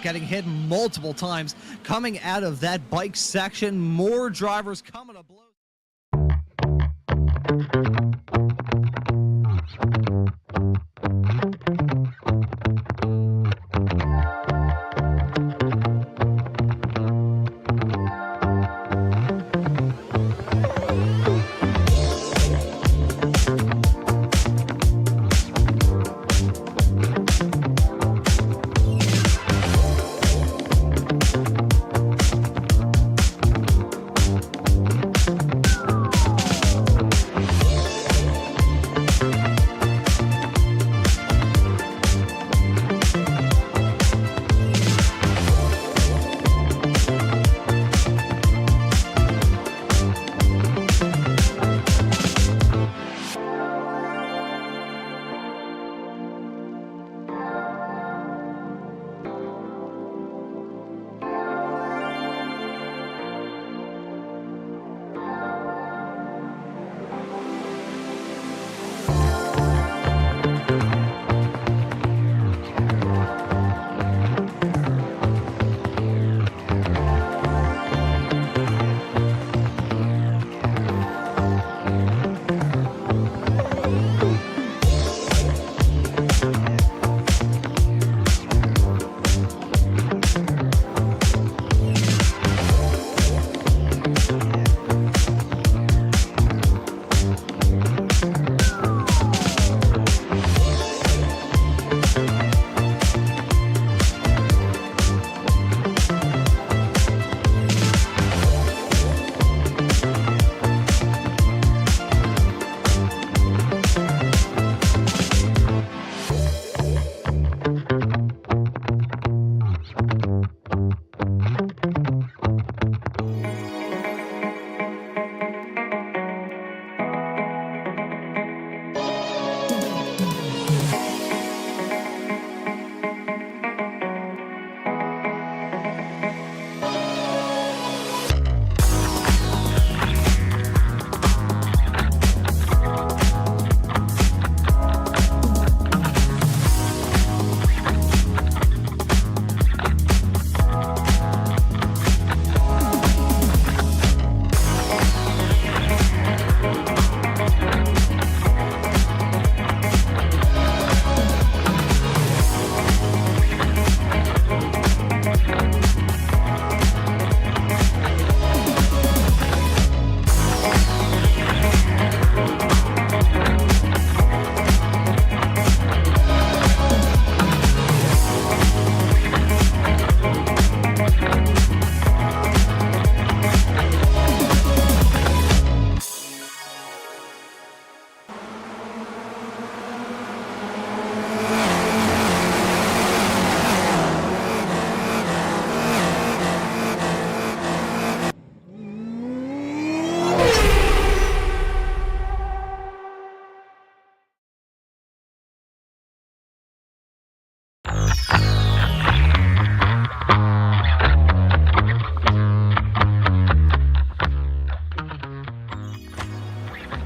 Getting hit multiple times coming out of that bike section. More drivers coming to blows.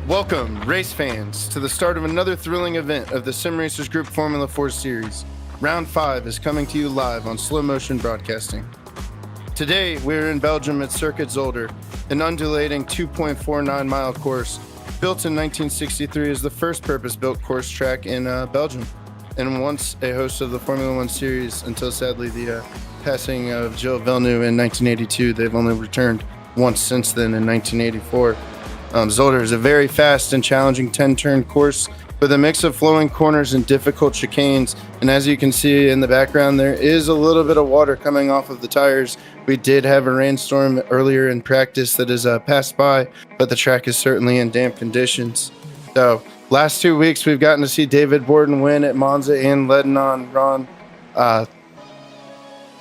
Welcome, race fans, to the start of another thrilling event of the Sim Racers Group Formula 4 Series. Round 5 is coming to you live on Slow Motion Broadcasting. Today, we're in Belgium at Circuit Zolder, an undulating 2.49-mile course built in 1963 as the first purpose-built course track in Belgium, and once a host of the Formula 1 Series until, sadly, the passing of Gilles Villeneuve in 1982. They've only returned once since then in 1984. Zolder is a very fast and challenging 10-turn course with a mix of flowing corners and difficult chicanes. And as you can see in the background, there is a little bit of water coming off of the tires. We did have a rainstorm earlier in practice that has passed by, but the track is certainly in damp conditions. So last 2 weeks, we've gotten to see David Borden win at Maunz and Lebanon. Ron,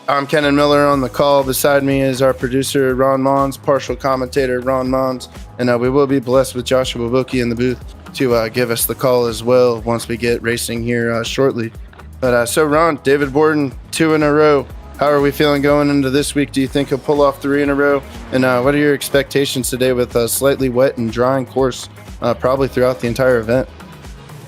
I'm Kennan Miller on the call. Beside me is our producer, Ron Maunz, partial commentator, Ron Maunz. And we will be blessed with Joshua, Wilkie in the booth to give us the call as well once we get racing here shortly. But so Ron, David Borden, 2 in a row. How are we feeling going into this week? Do you think he'll pull off 3 in a row? And what are your expectations today with a slightly wet and drying course probably throughout the entire event?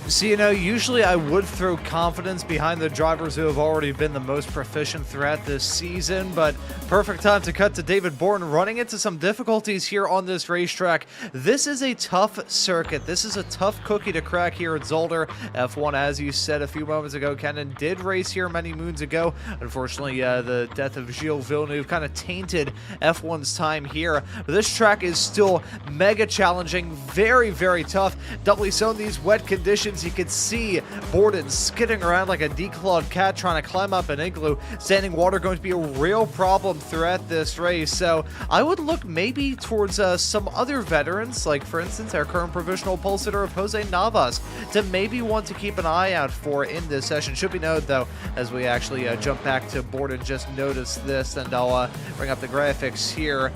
So, usually I would throw confidence behind the drivers who have already been the most proficient throughout this season, but perfect time to cut to David Borden running into some difficulties here on this racetrack. This is a tough circuit. This is a tough cookie to crack here at Zolder. F1, as you said a few moments ago, Kennan did race here many moons ago. Unfortunately, the death of Gilles Villeneuve kind of tainted F1's time here. But this track is still mega challenging, very, very tough. Doubly so in these wet conditions. You can see Borden skidding around like a declawed cat trying to climb up an igloo. Standing water going to be a real problem throughout this race. So I would look maybe towards some other veterans, like for instance our current provisional pole sitter of Jose Navas, to maybe want to keep an eye out for in this session. Should be noted though, as we actually jump back to Borden, just notice this, and I'll bring up the graphics here.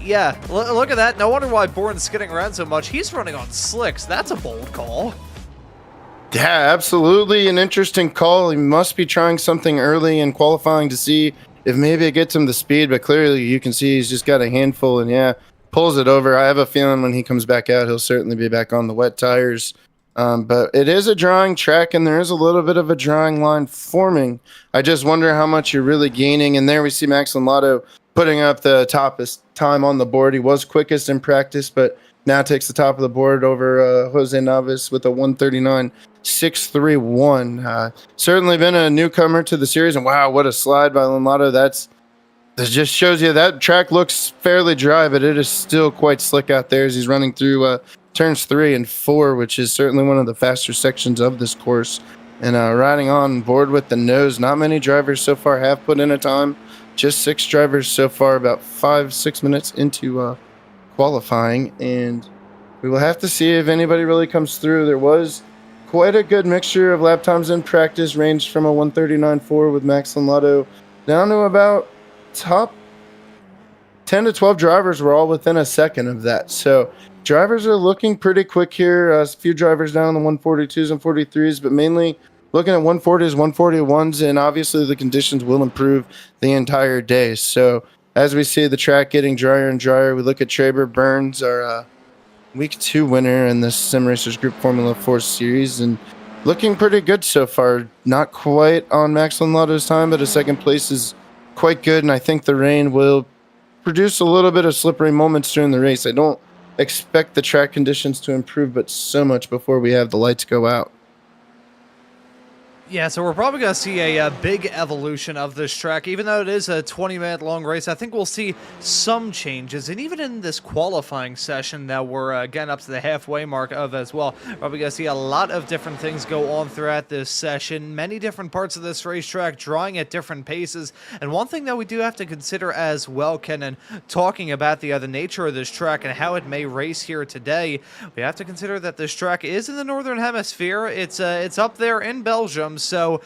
Yeah, look at that. No wonder why Borden's skidding around so much. He's running on slicks. That's a bold call. Yeah, absolutely an interesting call. He must be trying something early in qualifying to see if maybe it gets him the speed, but clearly you can see he's just got a handful and pulls it over. I have a feeling when he comes back out, he'll certainly be back on the wet tires. But it is a drying track and there is a little bit of a drying line forming. I just wonder how much you're really gaining. And there we see Max Lotto putting up the toppest time on the board. He was quickest in practice, but now takes the top of the board over Jose Navas with a 139.631. Certainly been a newcomer to the series, and wow, what a slide by Lotto. That just shows you that track looks fairly dry, but it is still quite slick out there as he's running through turns 3 and 4, which is certainly one of the faster sections of this course. And riding on board with the nose, not many drivers so far have put in a time. Just 6 drivers so far, about 5-6 minutes into qualifying, and we will have to see if anybody really comes through. There was quite a good mixture of lap times in practice, ranged from a 139.4 with Max Lotto down to about top 10 to 12 drivers were all within a second of that. So drivers are looking pretty quick here. A few drivers down the 142s and 43s, but mainly looking at 140s, 141s, and obviously the conditions will improve the entire day. So as we see the track getting drier and drier, we look at Traber Burns, our Week 2 winner in the Sim Racers Group Formula 4 Series, and looking pretty good so far. Not quite on Max Lotto's time, but a second place is quite good, and I think the rain will produce a little bit of slippery moments during the race. I don't expect the track conditions to improve, but so much before we have the lights go out. Yeah, so we're probably going to see a big evolution of this track. Even though it is a 20-minute long race, I think we'll see some changes. And even in this qualifying session that we're getting up to the halfway mark of as well, probably going to see a lot of different things go on throughout this session. Many different parts of this racetrack drawing at different paces. And one thing that we do have to consider as well, Kennan, talking about the nature of this track and how it may race here today, we have to consider that this track is in the Northern Hemisphere. It's up there in Belgium. So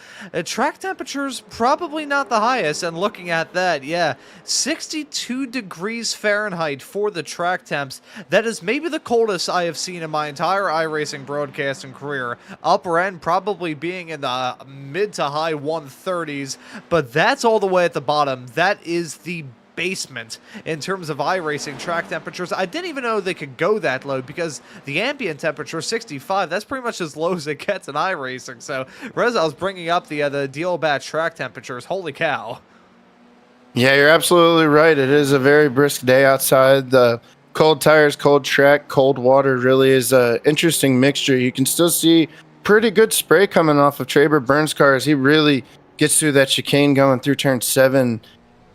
track temperatures probably not the highest, and looking at that, 62 degrees Fahrenheit for the track temps. That is maybe the coldest I have seen in my entire iRacing broadcasting career. Upper end probably being in the mid to high 130s, but that's all the way at the bottom. That is the basement in terms of iRacing track temperatures. I didn't even know they could go that low because the ambient temperature is 65. That's pretty much as low as it gets in iRacing. So Reza was bringing up the deal about track temperatures. Holy cow. Yeah, you're absolutely right. It is a very brisk day outside. The cold tires, cold track, cold water really is an interesting mixture. You can still see pretty good spray coming off of Traber Burns' car as he really gets through that chicane going through turn 7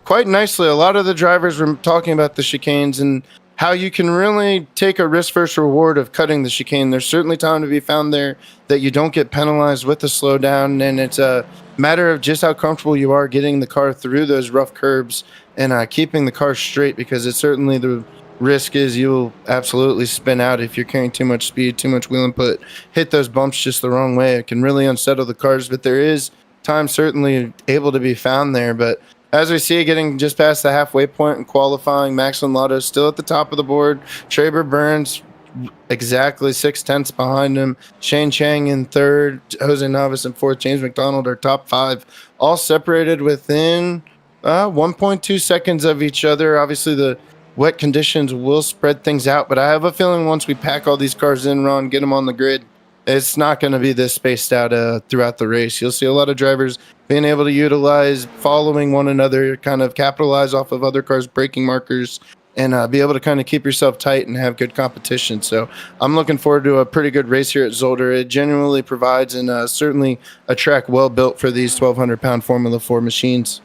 quite nicely. A lot of the drivers were talking about the chicanes and how you can really take a risk versus reward of cutting the chicane. There's certainly time to be found there that you don't get penalized with the slowdown, and it's a matter of just how comfortable you are getting the car through those rough curbs and keeping the car straight, because it's certainly the risk is you'll absolutely spin out if you're carrying too much speed, too much wheel input, hit those bumps just the wrong way. It can really unsettle the cars, but there is time certainly able to be found there. But as we see, getting just past the halfway point in qualifying, Max Lotto still at the top of the board. Traber Burns exactly 6/10 behind him. Shane Chang in third, Jose Navas in fourth, James McDonald are top five, all separated within 1.2 seconds of each other. Obviously, the wet conditions will spread things out, but I have a feeling once we pack all these cars in, Ron, get them on the grid, it's not going to be this spaced out throughout the race. You'll see a lot of drivers being able to utilize following one another, kind of capitalize off of other cars' braking markers, and be able to kind of keep yourself tight and have good competition. So I'm looking forward to a pretty good race here at Zolder. It genuinely provides, and certainly a track well built for these 1,200-pound Formula 4 machines.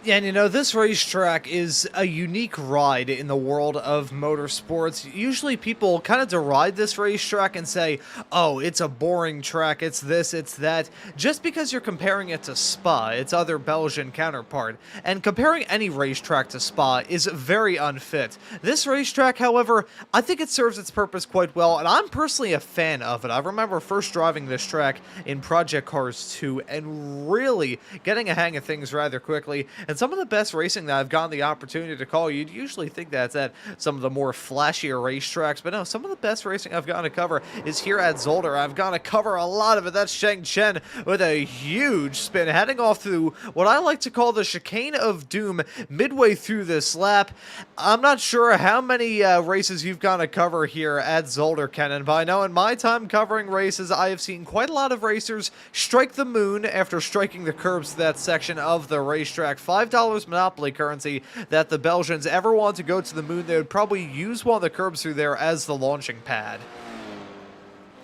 Yeah, and this racetrack is a unique ride in the world of motorsports. Usually people kind of deride this racetrack and say, oh, it's a boring track, it's this, it's that, just because you're comparing it to Spa, its other Belgian counterpart. And comparing any racetrack to Spa is very unfit. This racetrack, however, I think it serves its purpose quite well, and I'm personally a fan of it. I remember first driving this track in Project Cars 2 and really getting a hang of things rather quickly. And some of the best racing that I've gotten the opportunity to call, you'd usually think that's at some of the more flashier racetracks, but no, some of the best racing I've gotten to cover is here at Zolder. I've gotten to cover a lot of it. That's Sheng Chen with a huge spin, heading off through what I like to call the chicane of doom midway through this lap. I'm not sure how many races you've gotten to cover here at Zolder, Kennan, but I know in my time covering races, I have seen quite a lot of racers strike the moon after striking the curbs to that section of the racetrack. $5 Monopoly currency that the Belgians ever want to go to the moon, they would probably use one of the curbs through there as the launching pad.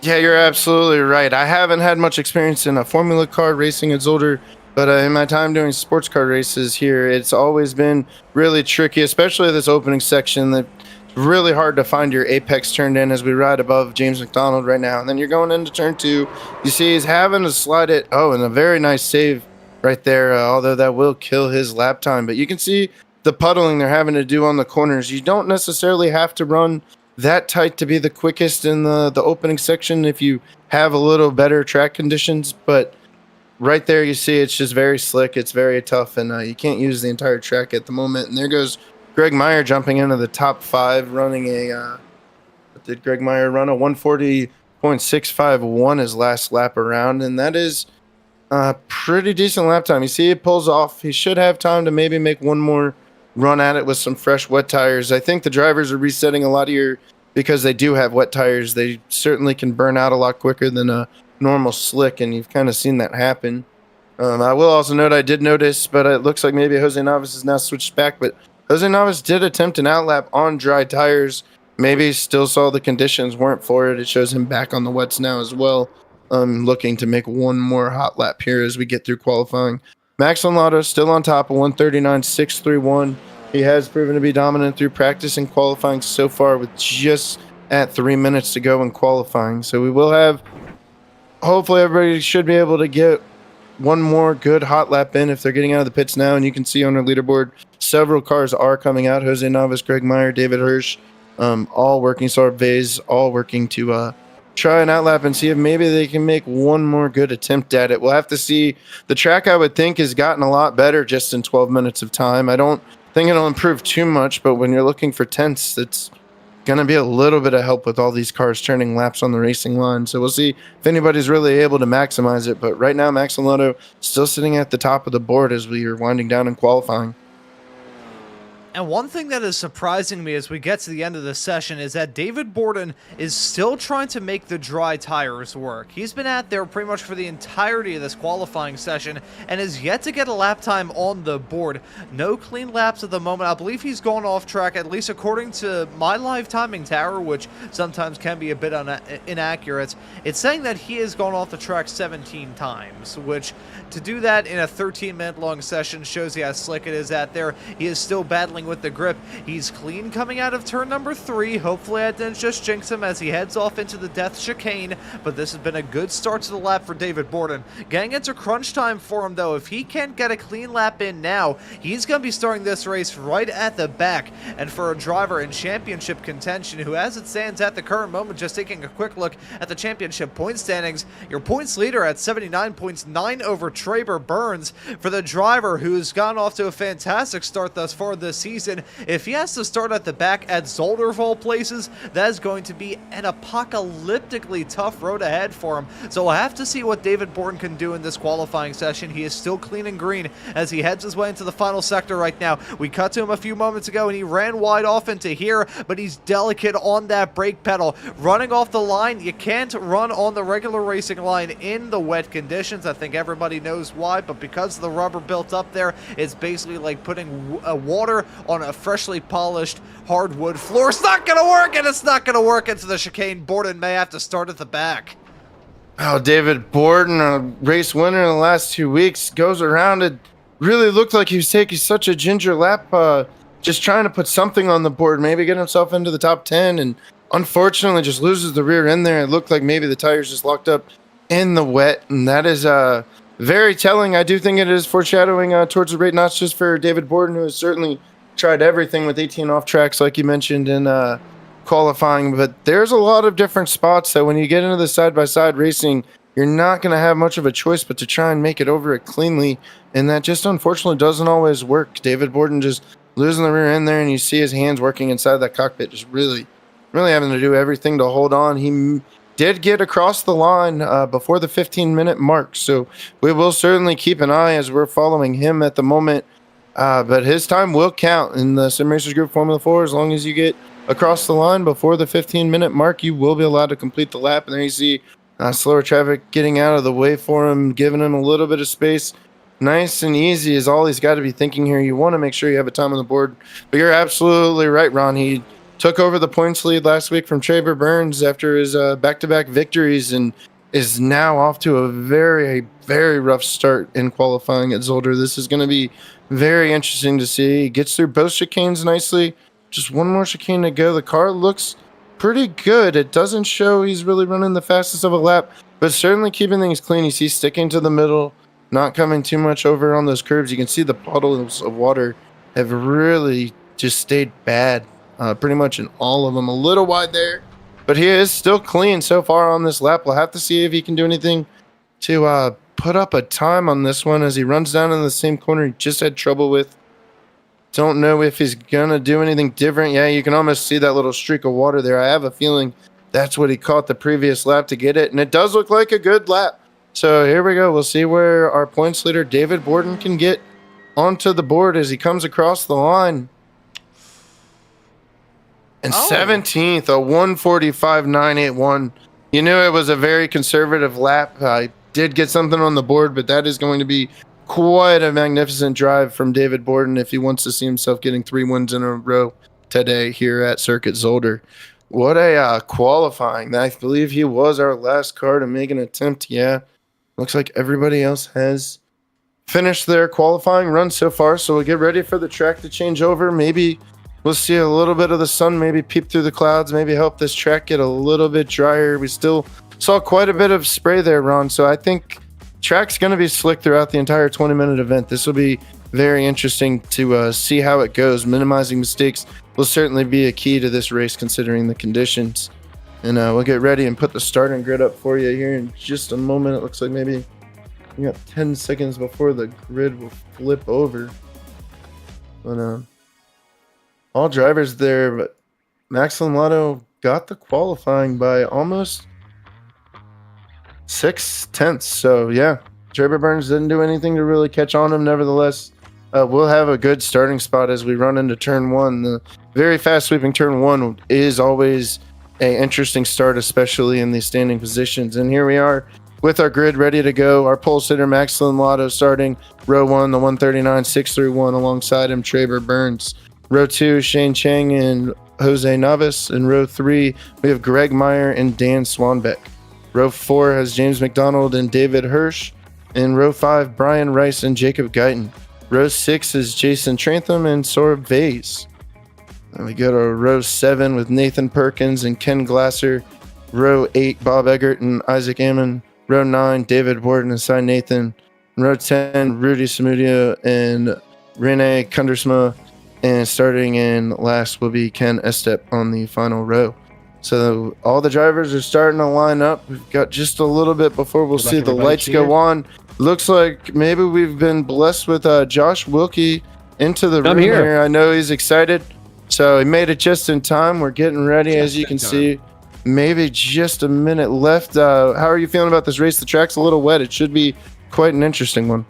Yeah, you're absolutely right. I haven't had much experience in a Formula car racing at Zolder, but in my time doing sports car races here, it's always been really tricky, especially this opening section. That really hard to find your apex turned in as we ride above James McDonald right now. And then you're going into turn two. You see he's having to slide it. Oh, and a very nice save right there, although that will kill his lap time. But you can see the puddling they're having to do on the corners. You don't necessarily have to run that tight to be the quickest in the opening section if you have a little better track conditions. But right there you see it's just very slick. It's very tough, and you can't use the entire track at the moment. And there goes Greg Meyer jumping into the top five, running a what did Greg Meyer run? A 140.651 his last lap around, and that is pretty decent lap time. You see it pulls off. He should have time to maybe make one more run at it with some fresh wet tires. I think the drivers are resetting a lot here because they do have wet tires. They certainly can burn out a lot quicker than a normal slick, and you've kind of seen that happen. I will also note, I did notice, but it looks like maybe Jose Navas has now switched back, but Jose Navas did attempt an outlap on dry tires. Maybe still saw the conditions weren't for it. It shows him back on the wets now as well. Looking to make one more hot lap here as we get through qualifying. Max Lotto still on top of 139.631. He has proven to be dominant through practice and qualifying so far, with just at 3 minutes to go in qualifying. So we will have, hopefully everybody should be able to get one more good hot lap in if they're getting out of the pits now. And you can see on our leaderboard, several cars are coming out. Jose Navas, Greg Meyer, David Hirsch, all working. Sarb Vase, all working to try an outlap and see if maybe they can make one more good attempt at it. We'll have to see. The track, I would think, has gotten a lot better just in 12 minutes of time. I don't think it'll improve too much, but when you're looking for tenths, it's going to be a little bit of help with all these cars turning laps on the racing line. So we'll see if anybody's really able to maximize it. But right now, Max Lotto still sitting at the top of the board as we are winding down in qualifying. And one thing that is surprising me as we get to the end of the session is that David Borden is still trying to make the dry tires work. He's been out there pretty much for the entirety of this qualifying session and is yet to get a lap time on the board. No clean laps at the moment. I believe he's gone off track, at least according to my live timing tower, which sometimes can be a bit inaccurate. It's saying that he has gone off the track 17 times, which to do that in a 13-minute long session shows you how slick it is out there. He is still battling with the grip. He's clean coming out of turn number 3. Hopefully I didn't just jinx him as he heads off into the death chicane, but this has been a good start to the lap for David Borden. Getting into crunch time for him though. If he can't get a clean lap in now, he's going to be starting this race right at the back. And for a driver in championship contention who, as it stands at the current moment, just taking a quick look at the championship point standings, your points leader at 79 points, 9 over Traber Burns. For the driver who's gone off to a fantastic start thus far this season, if he has to start at the back at Zolder of all places, that is going to be an apocalyptically tough road ahead for him. So we'll have to see what David Borden can do in this qualifying session. He is still clean and green as he heads his way into the final sector right now. We cut to him a few moments ago and he ran wide off into here, but he's delicate on that brake pedal. Running off the line, you can't run on the regular racing line in the wet conditions. I think everybody knows why, but because the rubber built up there, it's basically like putting water on a freshly polished hardwood floor. It's not going to work, and it's not going to work into the chicane. Borden may have to start at the back. Oh, David Borden, a race winner in the last 2 weeks, goes around. It really looked like he was taking such a ginger lap, just trying to put something on the board, maybe get himself into the top 10, and unfortunately just loses the rear end there. It looked like maybe the tires just locked up in the wet, and that is very telling. I do think it is foreshadowing towards the rate, not just for David Borden, who has certainly tried everything with 18 off tracks, like you mentioned in qualifying, but there's a lot of different spots that when you get into the side-by-side racing, you're not going to have much of a choice but to try and make it over it cleanly, and that just unfortunately doesn't always work. David Borden just losing the rear end there, and you see his hands working inside that cockpit, just really having to do everything to hold on. He did get across the line before the 15-minute mark, so we will certainly keep an eye as we're following him at the moment, but his time will count in the Sim Racers Group Formula 4. As long as you get across the line before the 15-minute mark, you will be allowed to complete the lap. And there you see slower traffic getting out of the way for him, giving him a little bit of space. Nice and easy is all he's got to be thinking here. You want to make sure you have a time on the board, but you're absolutely right, Ron. He took over the points lead last week from Traber Burns after his back-to-back victories and is now off to a very, very rough start in qualifying at Zolder. This is going to be very interesting to see. He gets through both chicanes nicely. Just one more chicane to go. The car looks pretty good. It doesn't show he's really running the fastest of a lap, but certainly keeping things clean. You see sticking to the middle, not coming too much over on those curves. You can see the puddles of water have really just stayed bad, pretty much in all of them. A little wide there, but he is still clean so far on this lap. We'll have to see if he can do anything to put up a time on this one as he runs down in the same corner he just had trouble with. Don't know if he's gonna do anything different. Yeah, you can almost see that little streak of water there. I have a feeling that's what he caught the previous lap to get it, and it does look like a good lap. So here we go. We'll see where our points leader David Borden can get onto the board as he comes across the line. And 17th, a 1:45.981. You knew it was a very conservative lap. I did get something on the board, but that is going to be quite a magnificent drive from David Borden if he wants to see himself getting 3 wins in a row today here at Circuit Zolder. What a qualifying. I believe he was our last car to make an attempt. Yeah, looks like everybody else has finished their qualifying run so far, so we'll get ready for the track to change over. Maybe we'll see a little bit of the sun maybe peep through the clouds, maybe help this track get a little bit drier. We still saw quite a bit of spray there, Ron, so I think track's going to be slick throughout the entire 20-minute event. This will be very interesting to see how it goes. Minimizing mistakes will certainly be a key to this race considering the conditions. And we'll get ready and put the starting grid up for you here in just a moment. It looks like maybe we got 10 seconds before the grid will flip over. But all drivers there, but Max Lotto got the qualifying by almost 6/10. So yeah, Traber Burns didn't do anything to really catch on him. Nevertheless, we'll have a good starting spot as we run into turn one. The very fast sweeping turn one is always an interesting start, especially in these standing positions. And here we are with our grid ready to go. Our pole sitter, Max Lotto, starting row one, the 139-631, alongside him, Traber Burns. Row two, Shane Chang and Jose Navas. In row three, we have Greg Meyer and Dan Swanbeck. Row four has James McDonald and David Hirsch. In row five, Brian Rice and Jacob Guyton. Row six is Jason Trantham and Saurabh Vase. Then we go to row seven with Nathan Perkins and Ken Glasser. Row eight, Bob Eggert and Isaac Ammon. Row nine, David Warden and Cy Nathan. Row 10, Rudy Samudio and Rene Kundersma. And starting in last will be Ken Estep on the final row. So all the drivers are starting to line up. We've got just a little bit before we'll see the lights go on. Looks like maybe we've been blessed with Josh Wilkie into the room here. I know he's excited. So he made it just in time. We're getting ready, as you can see. Maybe just a minute left. How are you feeling about this race? The track's a little wet. It should be quite an interesting one.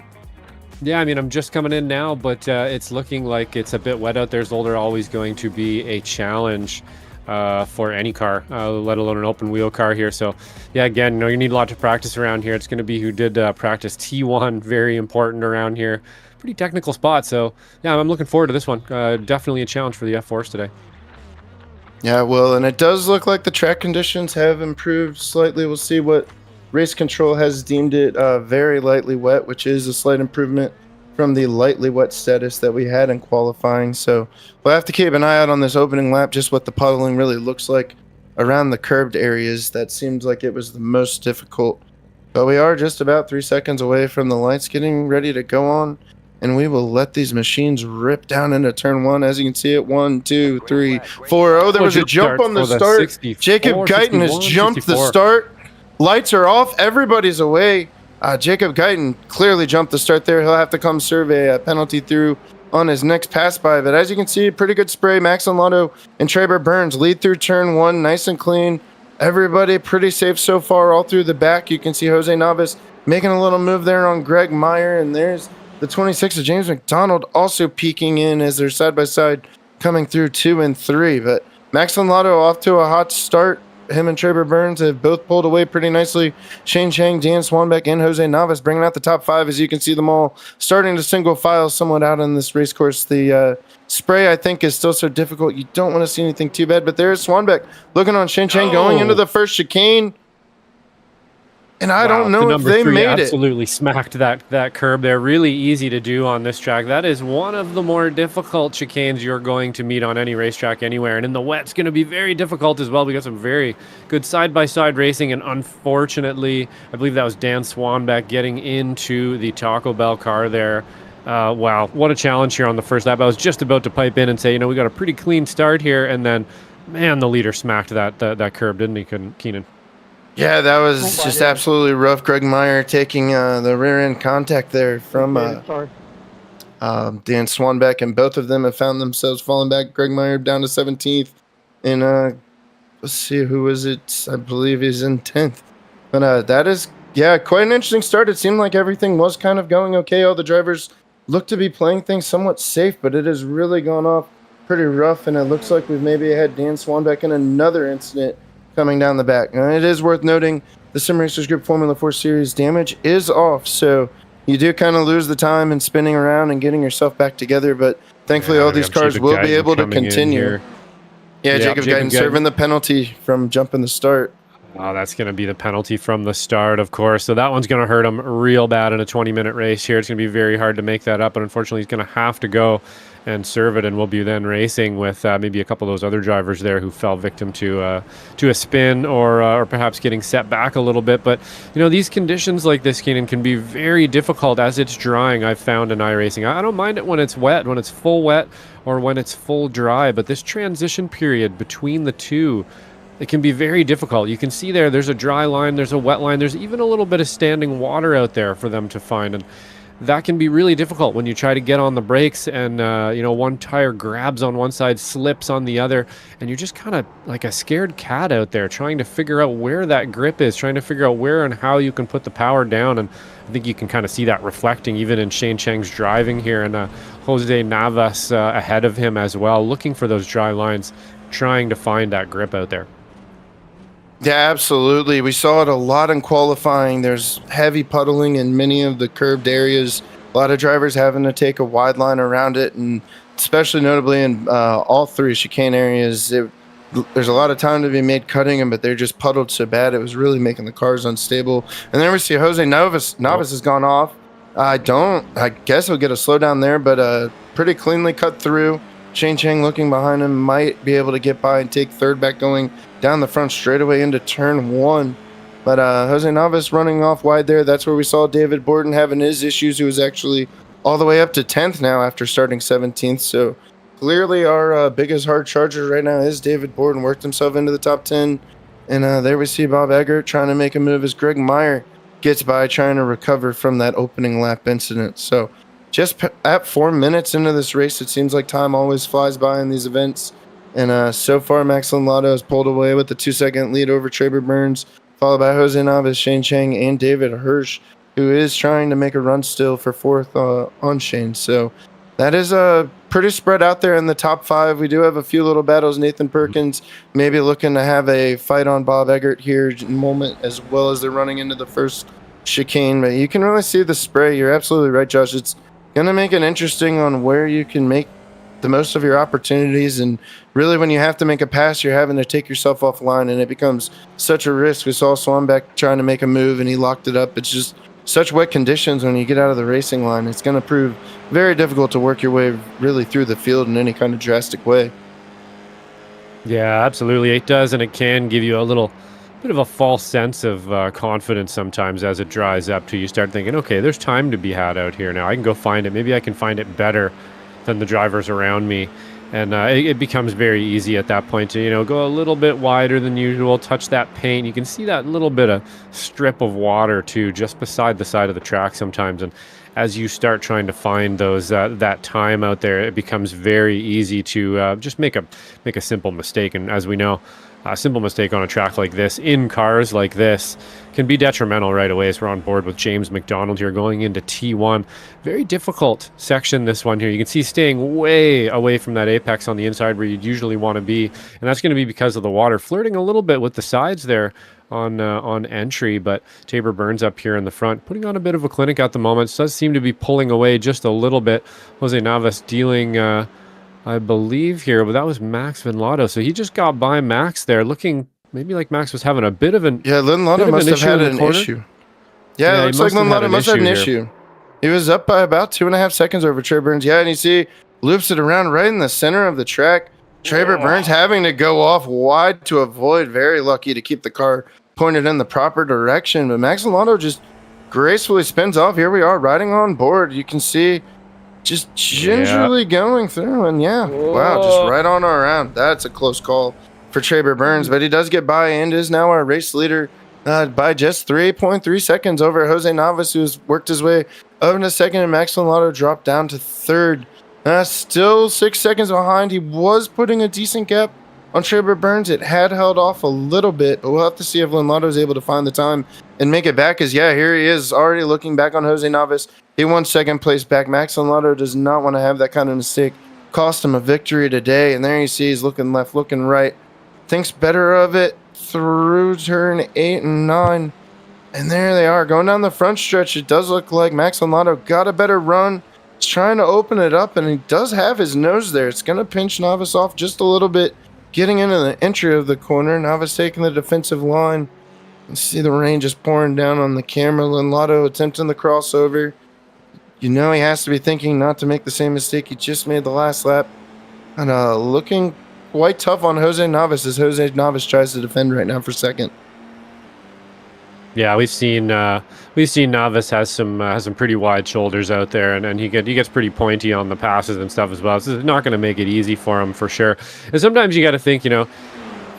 Yeah, I mean, I'm just coming in now, but it's looking like it's a bit wet out there. Zolder always going to be a challenge for any car, let alone an open wheel car here. So yeah, again, you need a lot of practice around here. It's going to be who did practice T1, very important around here. Pretty technical spot. So yeah, I'm looking forward to this one. Definitely a challenge for the F4s today. Yeah, well, and it does look like the track conditions have improved slightly. We'll see what race control has deemed it very lightly wet, which is a slight improvement from the lightly wet status that we had in qualifying. So we'll have to keep an eye out on this opening lap, just what the puddling really looks like around the curbed areas. That seems like it was the most difficult. But we are just about 3 seconds away from the lights getting ready to go on, and we will let these machines rip down into turn one. As you can see it, 1, 2, 3, 4. Oh, there was a jump on the start. Jacob Guyton has jumped the start. Lights are off. Everybody's away. Jacob Guyton clearly jumped the start there. He'll have to come serve a penalty through on his next pass by. But as you can see, pretty good spray. Max Lotto and Traber Burns lead through turn one, nice and clean. Everybody pretty safe so far all through the back. You can see Jose Navas making a little move there on Greg Meyer. And there's the 26 of James McDonald also peeking in as they're side by side coming through 2 and 3. But Max Lotto off to a hot start. Him and Traber Burns have both pulled away pretty nicely. Shane Chang, Dan Swanbeck, and Jose Navas bringing out the top 5. As you can see them all starting to single file somewhat out on this race course. The spray, I think, is still so difficult. You don't want to see anything too bad. But there's Swanbeck looking on Shane Chang going into the first chicane. And I don't know if they made it. Absolutely smacked that curb there. Really easy to do on this track. That is one of the more difficult chicanes you're going to meet on any racetrack anywhere. And in the wet, it's going to be very difficult as well. We got some very good side-by-side racing. And unfortunately, I believe that was Dan Swanbeck getting into the Taco Bell car there. Wow, what a challenge here on the first lap. I was just about to pipe in and say, we got a pretty clean start here. And then, man, the leader smacked that curb, didn't he, Kennan? Yeah, that was just absolutely rough. Greg Meyer taking the rear end contact there from Dan Swanbeck, and both of them have found themselves falling back. Greg Meyer down to 17th, and let's see, who was it? I believe he's in 10th. But that is, quite an interesting start. It seemed like everything was kind of going okay. All the drivers look to be playing things somewhat safe, but it has really gone off pretty rough, and it looks like we've maybe had Dan Swanbeck in another incident coming down the back. And it is worth noting the Sim Racers Group Formula 4 Series damage is off, so you do kind of lose the time in spinning around and getting yourself back together, but thankfully all these cars will be able to continue. Yeah, Jacob Guyton serving the penalty from jumping the start. Oh, that's going to be the penalty from the start, of course. So that one's going to hurt him real bad in a 20-minute race here. It's going to be very hard to make that up, but unfortunately he's going to have to go and serve it, and we'll be then racing with maybe a couple of those other drivers there who fell victim to a spin or perhaps getting set back a little bit. But these conditions like this, Kennan, can be very difficult as it's drying. I've found in iRacing, I don't mind it when it's wet, when it's full wet, or when it's full dry. But this transition period between the two, it can be very difficult. You can see there's a dry line, there's a wet line, there's even a little bit of standing water out there for them to find. And that can be really difficult when you try to get on the brakes and one tire grabs on one side, slips on the other, and you're just kind of like a scared cat out there trying to figure out where that grip is, trying to figure out where and how you can put the power down. And I think you can kind of see that reflecting even in Shane Cheng's driving here, and Jose Navas ahead of him as well, looking for those dry lines, trying to find that grip out there. Yeah, absolutely. We saw it a lot in qualifying. There's heavy puddling in many of the curved areas. A lot of drivers having to take a wide line around it, and especially notably in all three chicane areas, there's a lot of time to be made cutting them, but they're just puddled so bad it was really making the cars unstable. And then we see Jose Navas has gone off. I guess he'll get a slowdown there, but pretty cleanly cut through. Shane Cheng looking behind him might be able to get by and take third back going down the front straightaway into turn one. But Jose Navas running off wide there. That's where we saw David Borden having his issues. He was actually all the way up to 10th now after starting 17th. So clearly our biggest hard charger right now is David Borden. Worked himself into the top 10. And there we see Bob Eggert trying to make a move as Greg Meyer gets by trying to recover from that opening lap incident. So just at 4 minutes into this race, it seems like time always flies by in these events. And so far, Max Lotto has pulled away with the 2-second lead over Traber Burns, followed by Jose Navas, Shane Cheng, and David Hirsch, who is trying to make a run still for fourth on Shane. So that is pretty spread out there in the top five. We do have a few little battles. Nathan Perkins maybe looking to have a fight on Bob Eggert here in a moment, as well as they're running into the first chicane. But you can really see the spray. You're absolutely right, Josh. It's going to make it interesting on where you can make the most of your opportunities. And really, when you have to make a pass, you're having to take yourself offline, and it becomes such a risk. We saw Swanbeck trying to make a move, and he locked it up. It's just such wet conditions when you get out of the racing line. It's going to prove very difficult to work your way really through the field in any kind of drastic way. Yeah, absolutely. It does, and it can give you a little bit of a false sense of confidence sometimes as it dries up till you start thinking, okay, there's time to be had out here now. I can go find it. Maybe I can find it better than the drivers around me. And it becomes very easy at that point to, go a little bit wider than usual, touch that paint. You can see that little bit of strip of water too, just beside the side of the track sometimes. And as you start trying to find those that time out there, it becomes very easy to just make a simple mistake. And as we know, a simple mistake on a track like this, in cars like this, can be detrimental right away. So we're on board with James McDonald here going into T1. Very difficult section, this one here. You can see staying way away from that apex on the inside where you'd usually want to be. And that's going to be because of the water flirting a little bit with the sides there on entry. But Tabor Burns up here in the front, putting on a bit of a clinic at the moment. Does seem to be pulling away just a little bit. Jose Navas dealing I believe here, but that was Max Vinlotto. So he just got by Max there, looking maybe like Max was having a bit of an Vinlotto must have had an issue. Yeah, it looks like Vinlotto must have had an issue. He was up by about 2.5 seconds over Trey Burns. Yeah, and you see, loops it around right in the center of the track. Traber Burns having to go off wide to avoid. Very lucky to keep the car pointed in the proper direction. But Max Vinlotto just gracefully spins off. Here we are riding on board. You can see just gingerly going through, and wow, just right on around. That's a close call for Traber Burns, but he does get by and is now our race leader by just 3.3 seconds over Jose Navas, who's worked his way up into second, and Max Vinlotto dropped down to third. Still 6 seconds behind. He was putting a decent gap on Traber Burns. It had held off a little bit, but we'll have to see if Vinlotto is able to find the time and make it back, as here he is already looking back on Jose Navas. He won second place back. Max Vinlotto does not want to have that kind of mistake cost him a victory today. And there you see he's looking left, looking right. Thinks better of it through turn 8 and 9. And there they are going down the front stretch. It does look like Max Vinlotto got a better run. He's trying to open it up, and he does have his nose there. It's going to pinch Navas off just a little bit, getting into the entry of the corner. Navas taking the defensive line. You see the rain just pouring down on the camera. Vinlotto attempting the crossover. He has to be thinking not to make the same mistake he just made the last lap. And looking quite tough on Jose Navas as Jose Navas tries to defend right now for second. Yeah, we've seen Navas has some pretty wide shoulders out there, and he gets pretty pointy on the passes and stuff as well. So it's not going to make it easy for him for sure. And sometimes you got to think,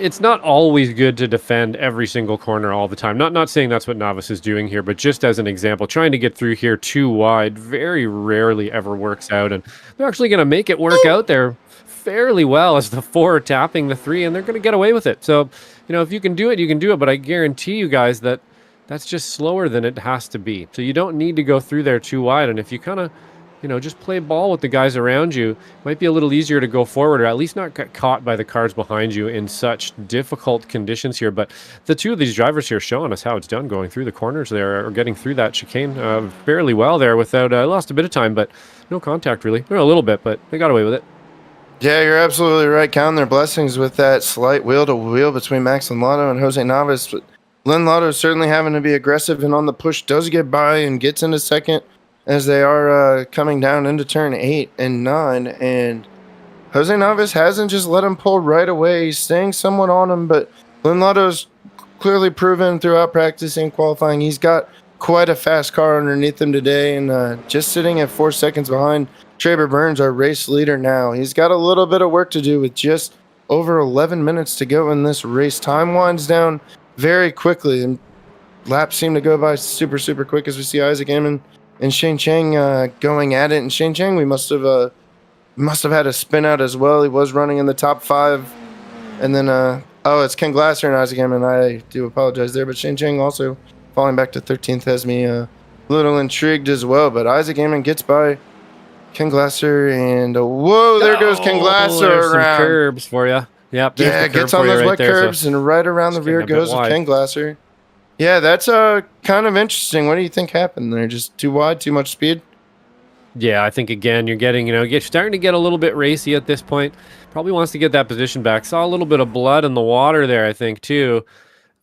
it's not always good to defend every single corner all the time. Not saying that's what Novice is doing here, but just as an example, trying to get through here too wide very rarely ever works out, and they're actually going to make it work out there fairly well as the 4 tapping the 3, and they're going to get away with it. So, if you can do it, you can do it, but I guarantee you guys that that's just slower than it has to be. So you don't need to go through there too wide, and if you kind of just play ball with the guys around you, it might be a little easier to go forward, or at least not get caught by the cars behind you in such difficult conditions here. But the 2 of these drivers here showing us how it's done, going through the corners there, or getting through that chicane fairly well there without, lost a bit of time, but no contact really. A little bit, but they got away with it. Yeah, you're absolutely right. Counting their blessings with that slight wheel-to-wheel between Max Lotto and Jose Navas. But Lynn Lotto certainly having to be aggressive and on the push, does get by and gets into second as they are coming down into turn 8 and 9. And Jose Navas hasn't just let him pull right away. He's staying somewhat on him, but Lynn Lotto's clearly proven throughout practice and qualifying he's got quite a fast car underneath him today, and just sitting at 4 seconds behind Traber Burns, our race leader now. He's got a little bit of work to do with just over 11 minutes to go in this race. Time winds down very quickly, and laps seem to go by super quick as we see Isaac Ammon and Shane Chang going at it. And Shane Chang, we must have had a spin out as well. He was running in the top 5, and then it's Ken Glasser and Isaac Ammon. I do apologize there, but Shane Chang also falling back to 13th has me a little intrigued as well. But Isaac Ammon gets by Ken Glasser, and whoa, there goes Ken Glasser around. Some curbs for you. Yep. Yeah, gets on those wet curbs, and right around the rear goes Ken Glasser. Yeah, that's kind of interesting. What do you think happened there? Just too wide, too much speed? Yeah, I think again you're getting, you're starting to get a little bit racy at this point. Probably wants to get that position back. Saw a little bit of blood in the water there, I think, too.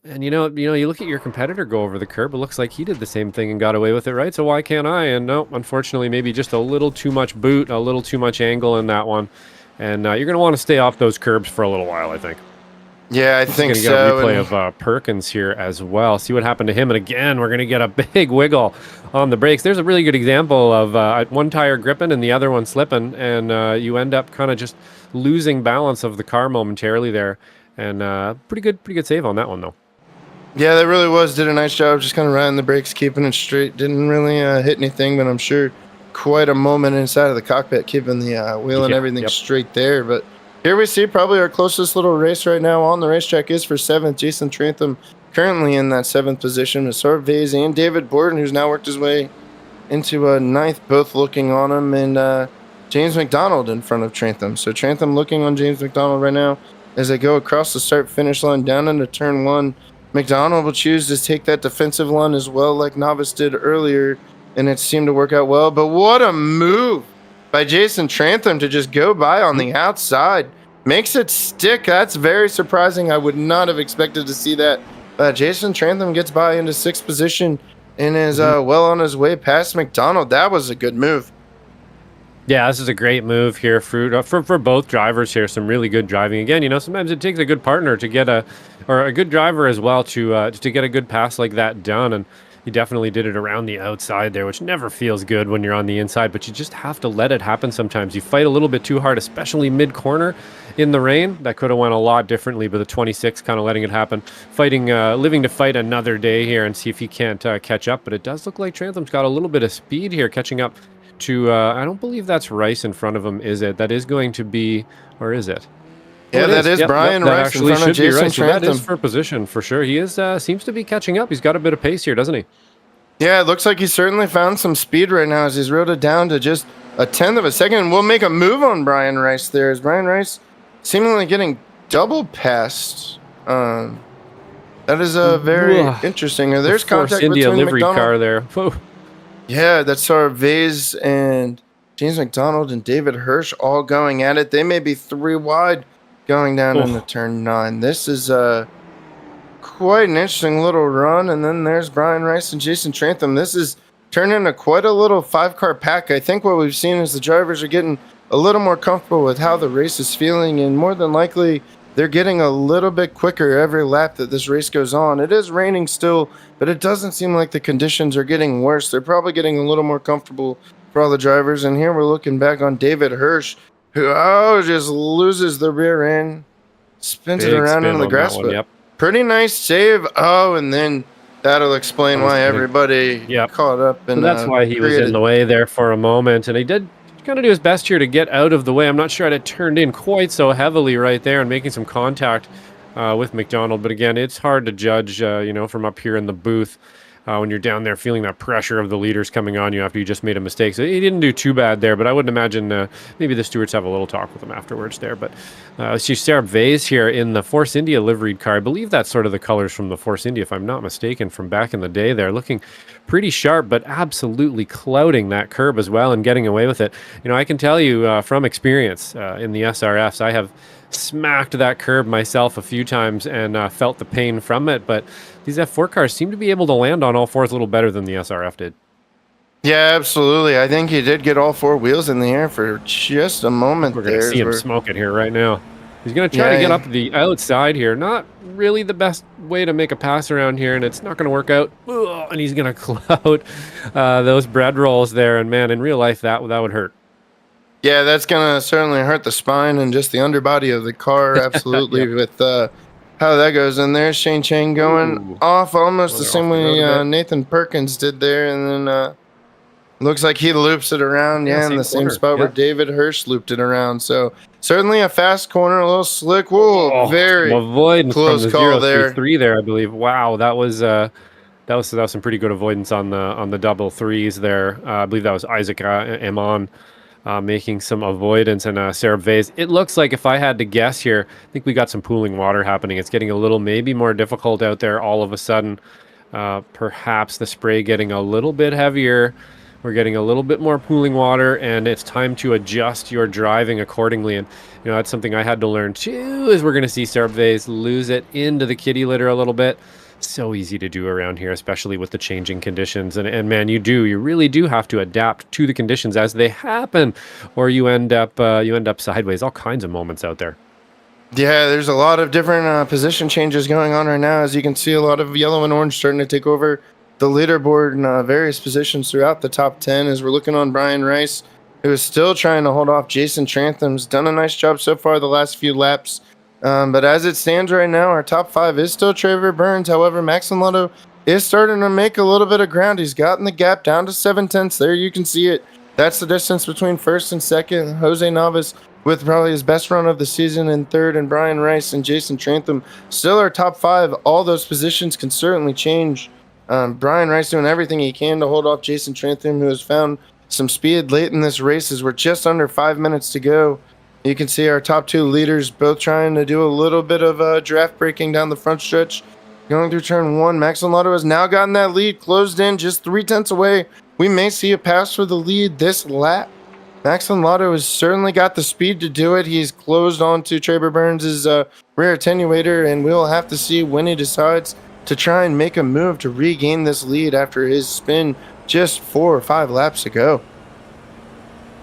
And you look at your competitor go over the curb. It looks like he did the same thing and got away with it, right? So why can't I? And no, unfortunately, maybe just a little too much boot, a little too much angle in that one. And you're going to want to stay off those curbs for a little while, I think. Yeah, I think so. Get a replay of Perkins here as well. See what happened to him. And again, we're going to get a big wiggle on the brakes. There's a really good example of one tire gripping and the other one slipping, and you end up kind of just losing balance of the car momentarily there. And pretty good save on that one, though. Yeah, that really was. Did a nice job just kind of riding the brakes, keeping it straight. Didn't really hit anything, but I'm sure quite a moment inside of the cockpit, keeping the wheel and everything straight there. But here we see probably our closest little race right now on the racetrack is for 7th. Jason Trantham currently in that 7th position with Sarvaz and David Borden, who's now worked his way into 9th, both looking on him, and James McDonald in front of Trantham. So Trantham looking on James McDonald right now as they go across the start-finish line down into turn 1. McDonald will choose to take that defensive line as well, like Novice did earlier, and it seemed to work out well. But what a move by Jason Trantham to just go by on the outside. Makes it stick. That's very surprising. I would not have expected to see that. Jason Trantham gets by into 6th position and is well on his way past McDonald. That was a good move. Yeah, this is a great move here for both drivers here. Some really good driving. Again, sometimes it takes a good partner to get a good driver as well to get a good pass like that done. And he definitely did it around the outside there, which never feels good when you're on the inside. But you just have to let it happen sometimes. You fight a little bit too hard, especially mid-corner in the rain. That could have went a lot differently, but the 26 kind of letting it happen. Living to fight another day here and see if he can't catch up. But it does look like Trantham's got a little bit of speed here, catching up to, I don't believe that's Rice in front of him, is it? That is going to be, or is it? Yeah, that is Brian Rice in front of Jason Trantham. That is for position, for sure. He is seems to be catching up. He's got a bit of pace here, doesn't he? Yeah, it looks like he's certainly found some speed right now as he's reeled it down to just a 1/10 of a second. And we'll make a move on Brian Rice there. Is Brian Rice seemingly getting double passed? That is very interesting. There's contact India between livery McDonald. car there. Whoa. Yeah, that's Sarvaz and James McDonald and David Hirsch all going at it. They may be 3 wide going down into turn 9. This is quite an interesting little run. And then there's Brian Rice and Jason Trantham. This is turned into quite a little 5-car pack. I think what we've seen is the drivers are getting a little more comfortable with how the race is feeling, and more than likely they're getting a little bit quicker every lap that this race goes on. It is raining still, but it doesn't seem like the conditions are getting worse. They're probably getting a little more comfortable for all the drivers. And here we're looking back on David Hirsch, who just loses the rear end Spins it Big around spin into the on grass, that one, but yep. pretty nice save. Oh, and then that'll explain That was why big. everybody Yep. caught up and So that's why he was in created. the way there for a moment, and he did kind of do his best here to get out of the way. I'm not sure it turned in quite so heavily right there and making some contact with McDonald, but again, it's hard to judge, from up here in the booth. When you're down there feeling that pressure of the leaders coming on you after you just made a mistake. So he didn't do too bad there, but I wouldn't imagine maybe the stewards have a little talk with him afterwards there. But see Sarah Vase here in the Force India liveried car. I believe that's sort of the colors from the Force India, if I'm not mistaken, from back in the day there. Looking pretty sharp, but absolutely clouting that curb as well and getting away with it. I can tell you from experience in the SRFs, I have smacked that curb myself a few times and felt the pain from it, but these F4 cars seem to be able to land on all fours a little better than the SRF did. Yeah, absolutely. I think he did get all four wheels in the air for just a moment. We're going to see him smoke it here right now. He's going to try to get up the outside here. Not really the best way to make a pass around here, and it's not going to work out. Ugh, and he's going to cloud those bread rolls there, and man, in real life, that would hurt. Yeah, that's going to certainly hurt the spine and just the underbody of the car, absolutely, Yep. with how that goes. And there's Shane Chang going off almost the same way Nathan Perkins did there. And then looks like he loops it around, in the same spot where David Hirsch looped it around. So certainly a fast corner, a little slick. Whoa, very avoidance close from the call there. 0-3 there, I believe. Wow, that was some pretty good avoidance on the double threes there. I believe that was Isaac Amon. Making some avoidance, and Sarah Vase. It looks like, if I had to guess here, I think we got some pooling water happening. It's getting a little maybe more difficult out there all of a sudden. Perhaps the spray getting a little bit heavier. We're getting a little bit more pooling water, and it's time to adjust your driving accordingly. And that's something I had to learn too, is we're going to see Sarah Vase lose it into the kitty litter a little bit. So easy to do around here, especially with the changing conditions. And man, you really do have to adapt to the conditions as they happen, or you end up sideways. All kinds of moments out there. Yeah, there's a lot of different position changes going on right now. As you can see, a lot of yellow and orange starting to take over the leaderboard in various positions throughout the top 10. As we're looking on Brian Rice, who is still trying to hold off Jason Trantham's done a nice job so far the last few laps. But as it stands right now, our top 5 is still Trevor Burns. However, Max Lotto is starting to make a little bit of ground. He's gotten the gap down to 7/10. There you can see it. That's the distance between first and second. Jose Navas with probably his best run of the season in third, and Brian Rice and Jason Trantham still our top 5. All those positions can certainly change. Brian Rice doing everything he can to hold off Jason Trantham, who has found some speed late in this race as we're just under 5 minutes to go. You can see our top 2 leaders both trying to do a little bit of draft breaking down the front stretch. Going through turn 1, Max Lotto has now gotten that lead closed in, just 3/10 away. We may see a pass for the lead this lap. Max Lotto has certainly got the speed to do it. He's closed onto Trevor Burns' rear attenuator, and we'll have to see when he decides to try and make a move to regain this lead after his spin just 4 or 5 laps ago.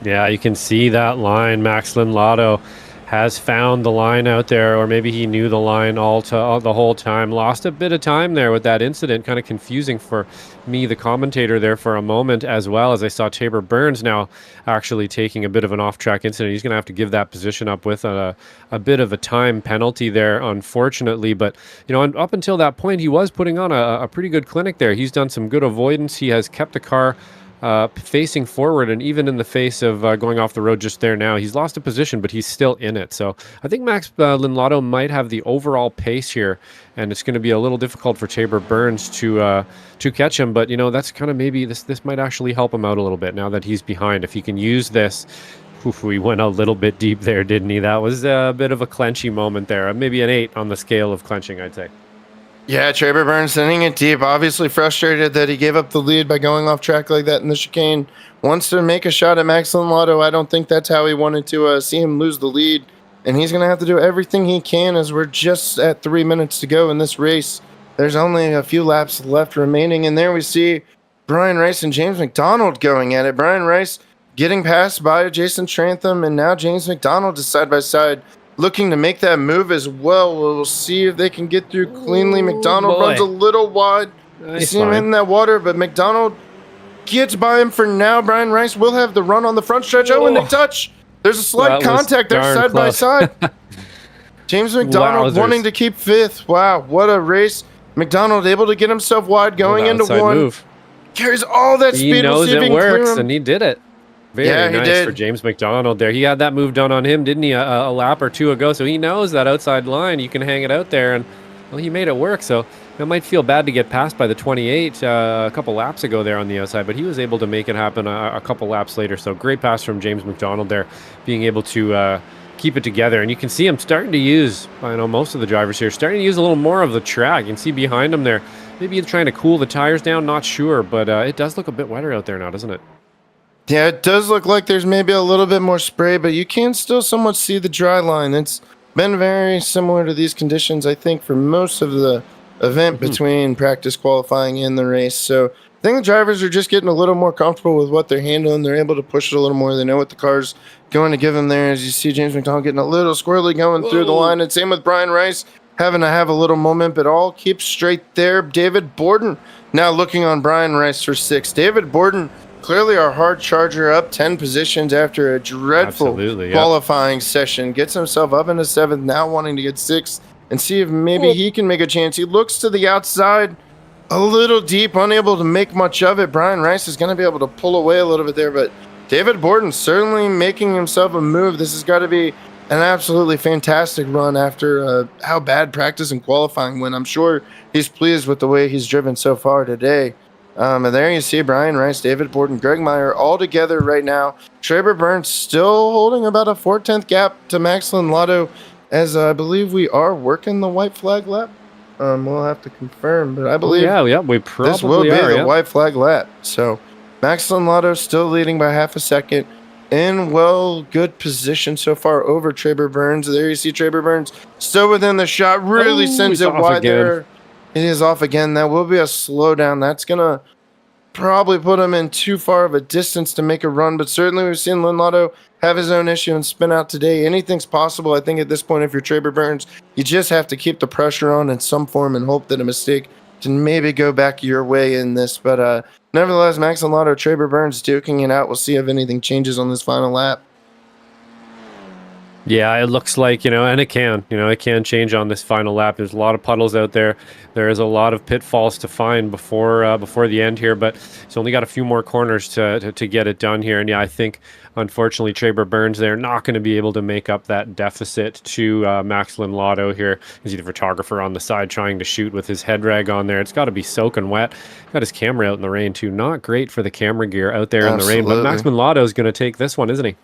Yeah, you can see that line. Max Lotto has found the line out there, or maybe he knew the line all the whole time. Lost a bit of time there with that incident. Kind of confusing for me, the commentator, there for a moment, as well as I saw Tabor Burns now actually taking a bit of an off-track incident. He's going to have to give that position up with a bit of a time penalty there, unfortunately. But up until that point, he was putting on a pretty good clinic there. He's done some good avoidance. He has kept the car facing forward, and even in the face of going off the road just there now, he's lost a position, but he's still in it. So I think Max Lotto might have the overall pace here, and it's going to be a little difficult for Tabor Burns to catch him. But that's kind of maybe this might actually help him out a little bit now that he's behind. If he can use this. Oof, we went a little bit deep there, didn't he? That was a bit of a clenchy moment there. Maybe an 8 on the scale of clenching, I'd say. Yeah, Trevor Burns sending it deep. Obviously frustrated that he gave up the lead by going off track like that in the chicane. Wants to make a shot at Max Lotto. I don't think that's how he wanted to see him lose the lead. And he's going to have to do everything he can, as we're just at 3 minutes to go in this race. There's only a few laps left remaining. And there we see Brian Rice and James McDonald going at it. Brian Rice getting passed by Jason Trantham, and now James McDonald is side by side, looking to make that move as well. We'll see if they can get through cleanly. McDonald runs a little wide. You see him in that water, but McDonald gets by him for now. Brian Rice will have the run on the front stretch. Oh, and they touch. There's a slight contact there, side by side. James McDonald wanting to keep 5th. Wow, what a race. McDonald able to get himself wide going into 1. Move. Carries all that speed. He knows it works, and he did it. Very nice for James McDonald there. He had that move done on him, didn't he, a lap or 2 ago? So he knows that outside line, you can hang it out there, and well, he made it work. So it might feel bad to get passed by the 28 a couple laps ago there on the outside, but he was able to make it happen a couple laps later. So great pass from James McDonald there, being able to keep it together. And you can see him starting to use, I know most of the drivers here, starting to use a little more of the track. You can see behind him there, maybe he's trying to cool the tires down, not sure, but it does look a bit wetter out there now, doesn't it? Yeah, it does look like there's maybe a little bit more spray, but you can still somewhat see the dry line. It's been very similar to these conditions, I think, for most of the event between practice qualifying and the race. So I think the drivers are just getting a little more comfortable with what they're handling. They're able to push it a little more. They know what the car's going to give them there. As you see James McDonald getting a little squirrely going through the line, and same with Brian Rice having to have a little moment, but all keep straight there. David Borden now looking on Brian Rice for 6th. David Borden, clearly our hard charger, up 10 positions after a dreadful qualifying session. Gets himself up into 7th, now wanting to get 6th and see if maybe he can make a chance. He looks to the outside, a little deep, unable to make much of it. Brian Rice is going to be able to pull away a little bit there, but David Borden certainly making himself a move. This has got to be an absolutely fantastic run after how bad practice and qualifying went. I'm sure he's pleased with the way he's driven so far today. And there you see Brian Rice, David Borden, Greg Meyer all together right now. Traber Burns still holding about a 4/10 gap to Maxlin Lotto, as I believe we are working the white flag lap. We'll have to confirm, but I believe we probably this will be the white flag lap. So Maxlin Lotto still leading by half a second. In good position so far over Traber Burns. There you see Traber Burns still within the shot. Really sends it wide there. It is off again. That will be a slowdown. That's going to probably put him in too far of a distance to make a run, but certainly we've seen Lynn Lotto have his own issue and spin out today. Anything's possible. I think at this point, if you're Traber Burns, you just have to keep the pressure on in some form and hope that a mistake can maybe go back your way in this. But nevertheless, Max and Lotto, Traber Burns duking it out. We'll see if anything changes on this final lap. Yeah, it looks like, and it can change on this final lap. There's a lot of puddles out there. There is a lot of pitfalls to find before the end here, but it's only got a few more corners to get it done here. And yeah, I think, unfortunately, Traber Burns, they're not going to be able to make up that deficit to Maxlin Lotto here. You see the photographer on the side trying to shoot with his head rag on there. It's got to be soaking wet. Got his camera out in the rain, too. Not great for the camera gear out there in the rain, but Maxlin Lotto is going to take this one, isn't he?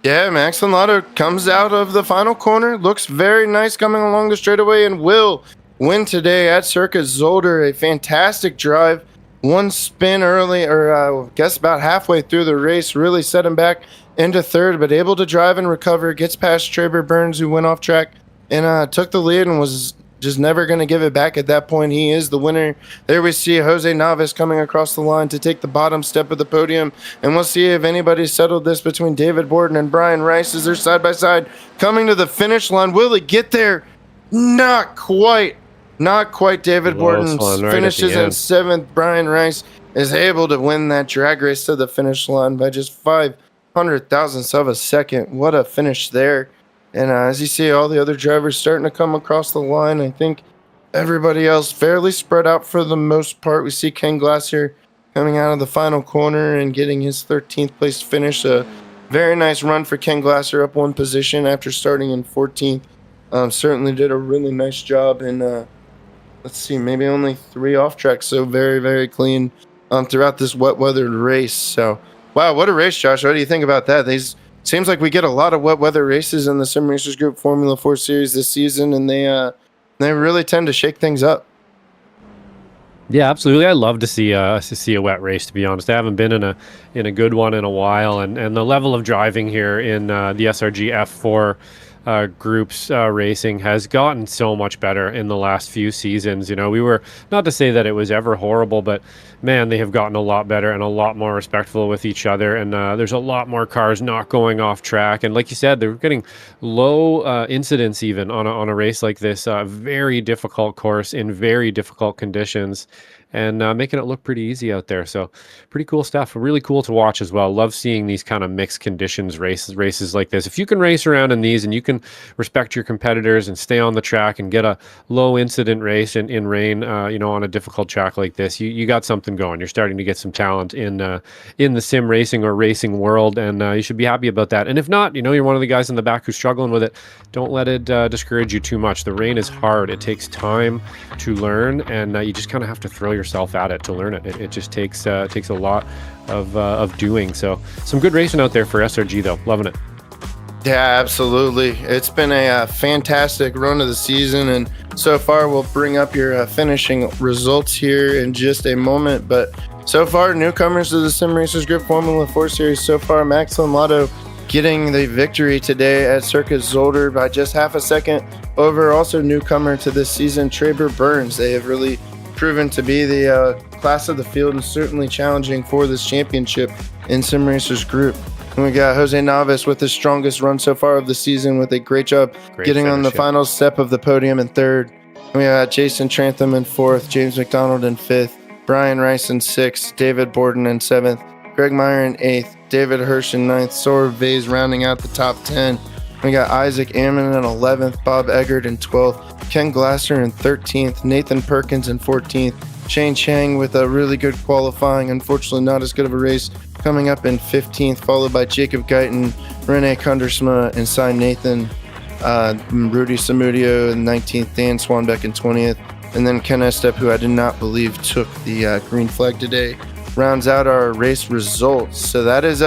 Yeah, Maxlin Lotto comes out of the final corner, looks very nice coming along the straightaway, and will win today at Circuit Zolder. A fantastic drive. One spin early, or I guess about halfway through the race, really set him back into third, but able to drive and recover. Gets past Traber Burns, who went off track and took the lead and was just never going to give it back at that point. He is the winner. There we see Jose Navas coming across the line to take the bottom step of the podium. And we'll see if anybody settled this between David Borden and Brian Rice as they're side by side coming to the finish line. Will he get there? Not quite. Not quite. David Borden finishes in 7th. Brian Rice is able to win that drag race to the finish line by just 500 thousandths of a second. What a finish there. And as you see, all the other drivers starting to come across the line. I think everybody else fairly spread out for the most part. We see Ken Glacier coming out of the final corner and getting his 13th place finish. A very nice run for Ken Glacier, up one position after starting in 14th. Certainly did a really nice job. And let's see, maybe only 3 off tracks. So very, very clean throughout this wet weathered race. So, wow, what a race, Josh. What do you think about that? Seems like we get a lot of wet weather races in the Sim Racers Group Formula 4 Series this season, and they really tend to shake things up. Yeah, absolutely. I love to see a wet race. To be honest, I haven't been in a good one in a while, and the level of driving here in the SRG F4 groups racing has gotten so much better in the last few seasons. We were, not to say that it was ever horrible, but man, they have gotten a lot better and a lot more respectful with each other. And there's a lot more cars not going off track. And like you said, they're getting low incidents even on a race like this. Very difficult course in very difficult conditions. and making it look pretty easy out there. So pretty cool stuff. Really cool to watch as well. Love seeing these kind of mixed conditions races like this. If you can race around in these and you can respect your competitors and stay on the track and get a low incident race in rain, on a difficult track like this, you got something going. You're starting to get some talent in the sim racing or racing world, and you should be happy about that. And if not, you're one of the guys in the back who's struggling with it, don't let it discourage you too much. The rain is hard. It takes time to learn, and you just kind of have to throw yourself at it to learn it. It just takes a lot of doing. So some good racing out there for SRG though. Loving it. Yeah, absolutely. It's been a fantastic run of the season, and so far we'll bring up your finishing results here in just a moment. But so far, newcomers to the Sim Racers Group Formula 4 Series so far, Max Lotto getting the victory today at Circuit Zolder by just half a second over also newcomer to this season, Traber Burns. They have really proven to be the class of the field and certainly challenging for this championship in Sim Racers Group. And we got Jose Navas with his strongest run so far of the season with a great job getting on the final step of the podium in third. And we got Jason Trantham in fourth, James McDonald in fifth, Brian Rice in sixth, David Borden in seventh, Greg Meyer in eighth, David Hirsch in ninth, Sora Vase rounding out the top 10. We got Isaac Ammon in 11th, Bob Eggert in 12th, Ken Glasser in 13th, Nathan Perkins in 14th, Shane Chang with a really good qualifying, unfortunately not as good of a race, coming up in 15th, followed by Jacob Guyton, Rene Kundersma, and Cy Nathan, Rudy Samudio in 19th, Dan Swanbeck in 20th, and then Ken Estep, who I did not believe took the green flag today, rounds out our race results. So that is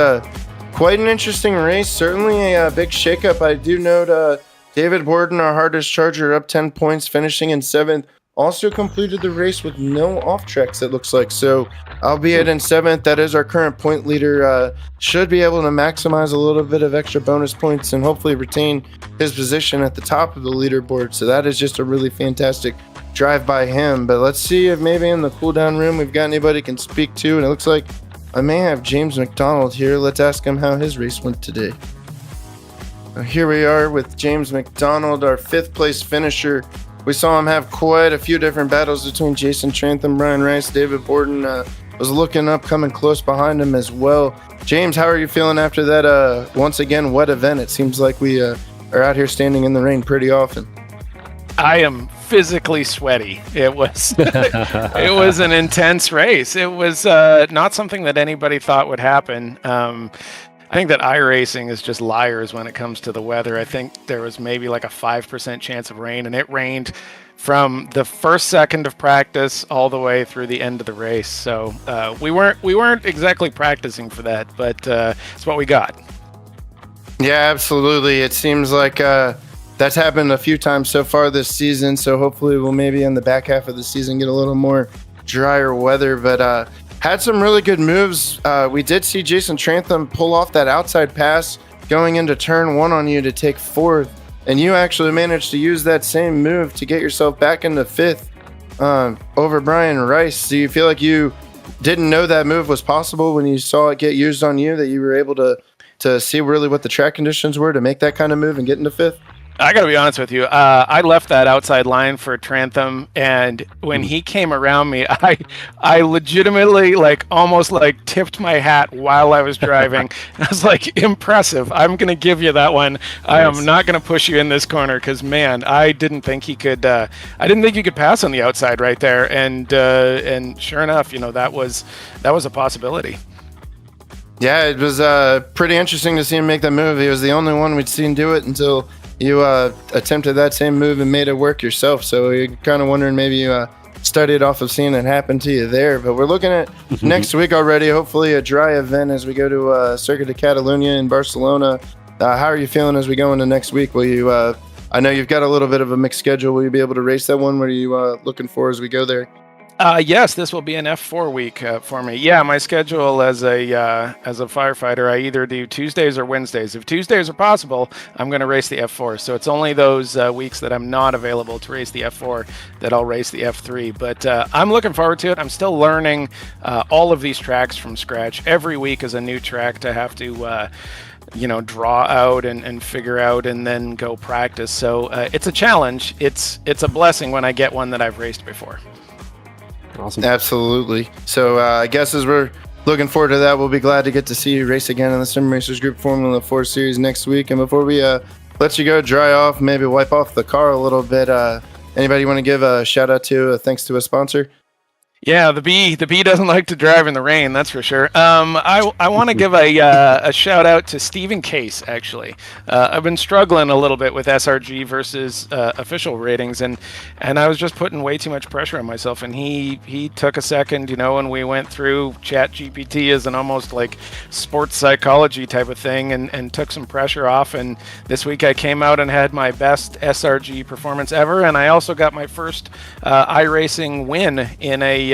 quite an interesting race, certainly a big shakeup. I do note David Borden, our hardest charger, up 10 points, finishing in 7th. Also completed the race with no off tracks, it looks like. So, albeit in 7th, that is our current point leader. Should be able to maximize a little bit of extra bonus points and hopefully retain his position at the top of the leaderboard. So that is just a really fantastic drive by him. But let's see if maybe in the cool down room we've got anybody can speak to. And it looks like I may have James McDonald here. Let's ask him how his race went today. Here we are with James McDonald, our 5th place finisher. We saw him have quite a few different battles between Jason Trantham, Brian Rice, David Borden was looking up, coming close behind him as well. James, how are you feeling after that, once again, wet event? It seems like we are out here standing in the rain pretty often. I am physically sweaty. It was it was an intense race. It was not something that anybody thought would happen. I think that iRacing is just liars when it comes to the weather. I think there was maybe like a 5% chance of rain, and it rained from the first second of practice all the way through the end of the race. So we weren't exactly practicing for that, but it's what we got. Yeah, absolutely. It seems like that's happened a few times so far this season. So hopefully we'll maybe in the back half of the season get a little more drier weather. But had some really good moves. We did see Jason Trantham pull off that outside pass going into turn 1 on you to take 4th. And you actually managed to use that same move to get yourself back into 5th over Brian Rice. Do you feel like you didn't know that move was possible when you saw it get used on you, that you were able to see really what the track conditions were to make that kind of move and get into 5th? I got to be honest with you. I left that outside line for Trantham, and when he came around me, I legitimately almost tipped my hat while I was driving. I was like, impressive. I'm going to give you that one. Nice. I am not going to push you in this corner because, man, I didn't think he could. I didn't think you could pass on the outside right there, and sure enough, that was a possibility. Yeah, it was pretty interesting to see him make that move. He was the only one we'd seen do it until you attempted that same move and made it work yourself. So you're kind of wondering maybe you studied off of seeing it happen to you there. But we're looking at next week already, hopefully a dry event as we go to Circuit de Catalunya in Barcelona. How are you feeling as we go into next week? Will you? I know you've got a little bit of a mixed schedule. Will you be able to race that one? What are you looking for as we go there? Yes, this will be an F4 week for me. Yeah, my schedule as a firefighter, I either do Tuesdays or Wednesdays. If Tuesdays are possible, I'm going to race the F4. So it's only those weeks that I'm not available to race the F4 that I'll race the F3. But I'm looking forward to it. I'm still learning all of these tracks from scratch. Every week is a new track to have to draw out and figure out and then go practice. So it's a challenge. It's a blessing when I get one that I've raced before. Awesome. Absolutely. So I guess as we're looking forward to that, we'll be glad to get to see you race again in the Sim Racers Group Formula 4 Series next week. And before we let you go, dry off, maybe wipe off the car a little bit, anybody want to give a shout out to thanks to a sponsor? Yeah, the bee doesn't like to drive in the rain, that's for sure. I want to give a shout out to Stephen Case, actually. I've been struggling a little bit with SRG versus official ratings, and I was just putting way too much pressure on myself, and he took a second, and we went through ChatGPT as an almost like sports psychology type of thing, and took some pressure off, and this week I came out and had my best SRG performance ever, and I also got my first iRacing win in a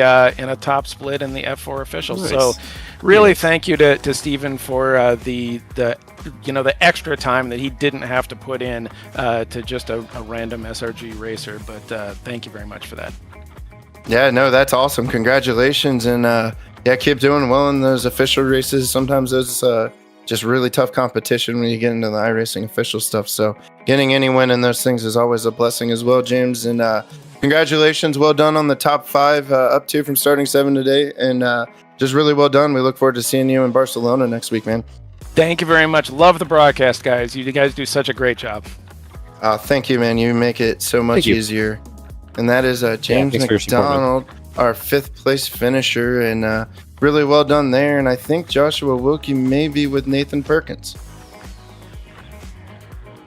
top split in the F4 officials. Nice. So really thank you to Stephen for the extra time that he didn't have to put in to just a random SRG racer, but thank you very much for that. Yeah, no, that's awesome. Congratulations. And keep doing well in those official races. Sometimes those just really tough competition when you get into the iRacing official stuff. So getting any win in those things is always a blessing as well, James. And congratulations. Well done on the top 5 up to from starting 7 today. And just really well done. We look forward to seeing you in Barcelona next week, man. Thank you very much. Love the broadcast, guys. You guys do such a great job. Thank you, man. You make it so much easier. And that is James McDonald, our 5th place finisher. And really well done there. And I think Joshua Wilkie may be with Nathan Perkins.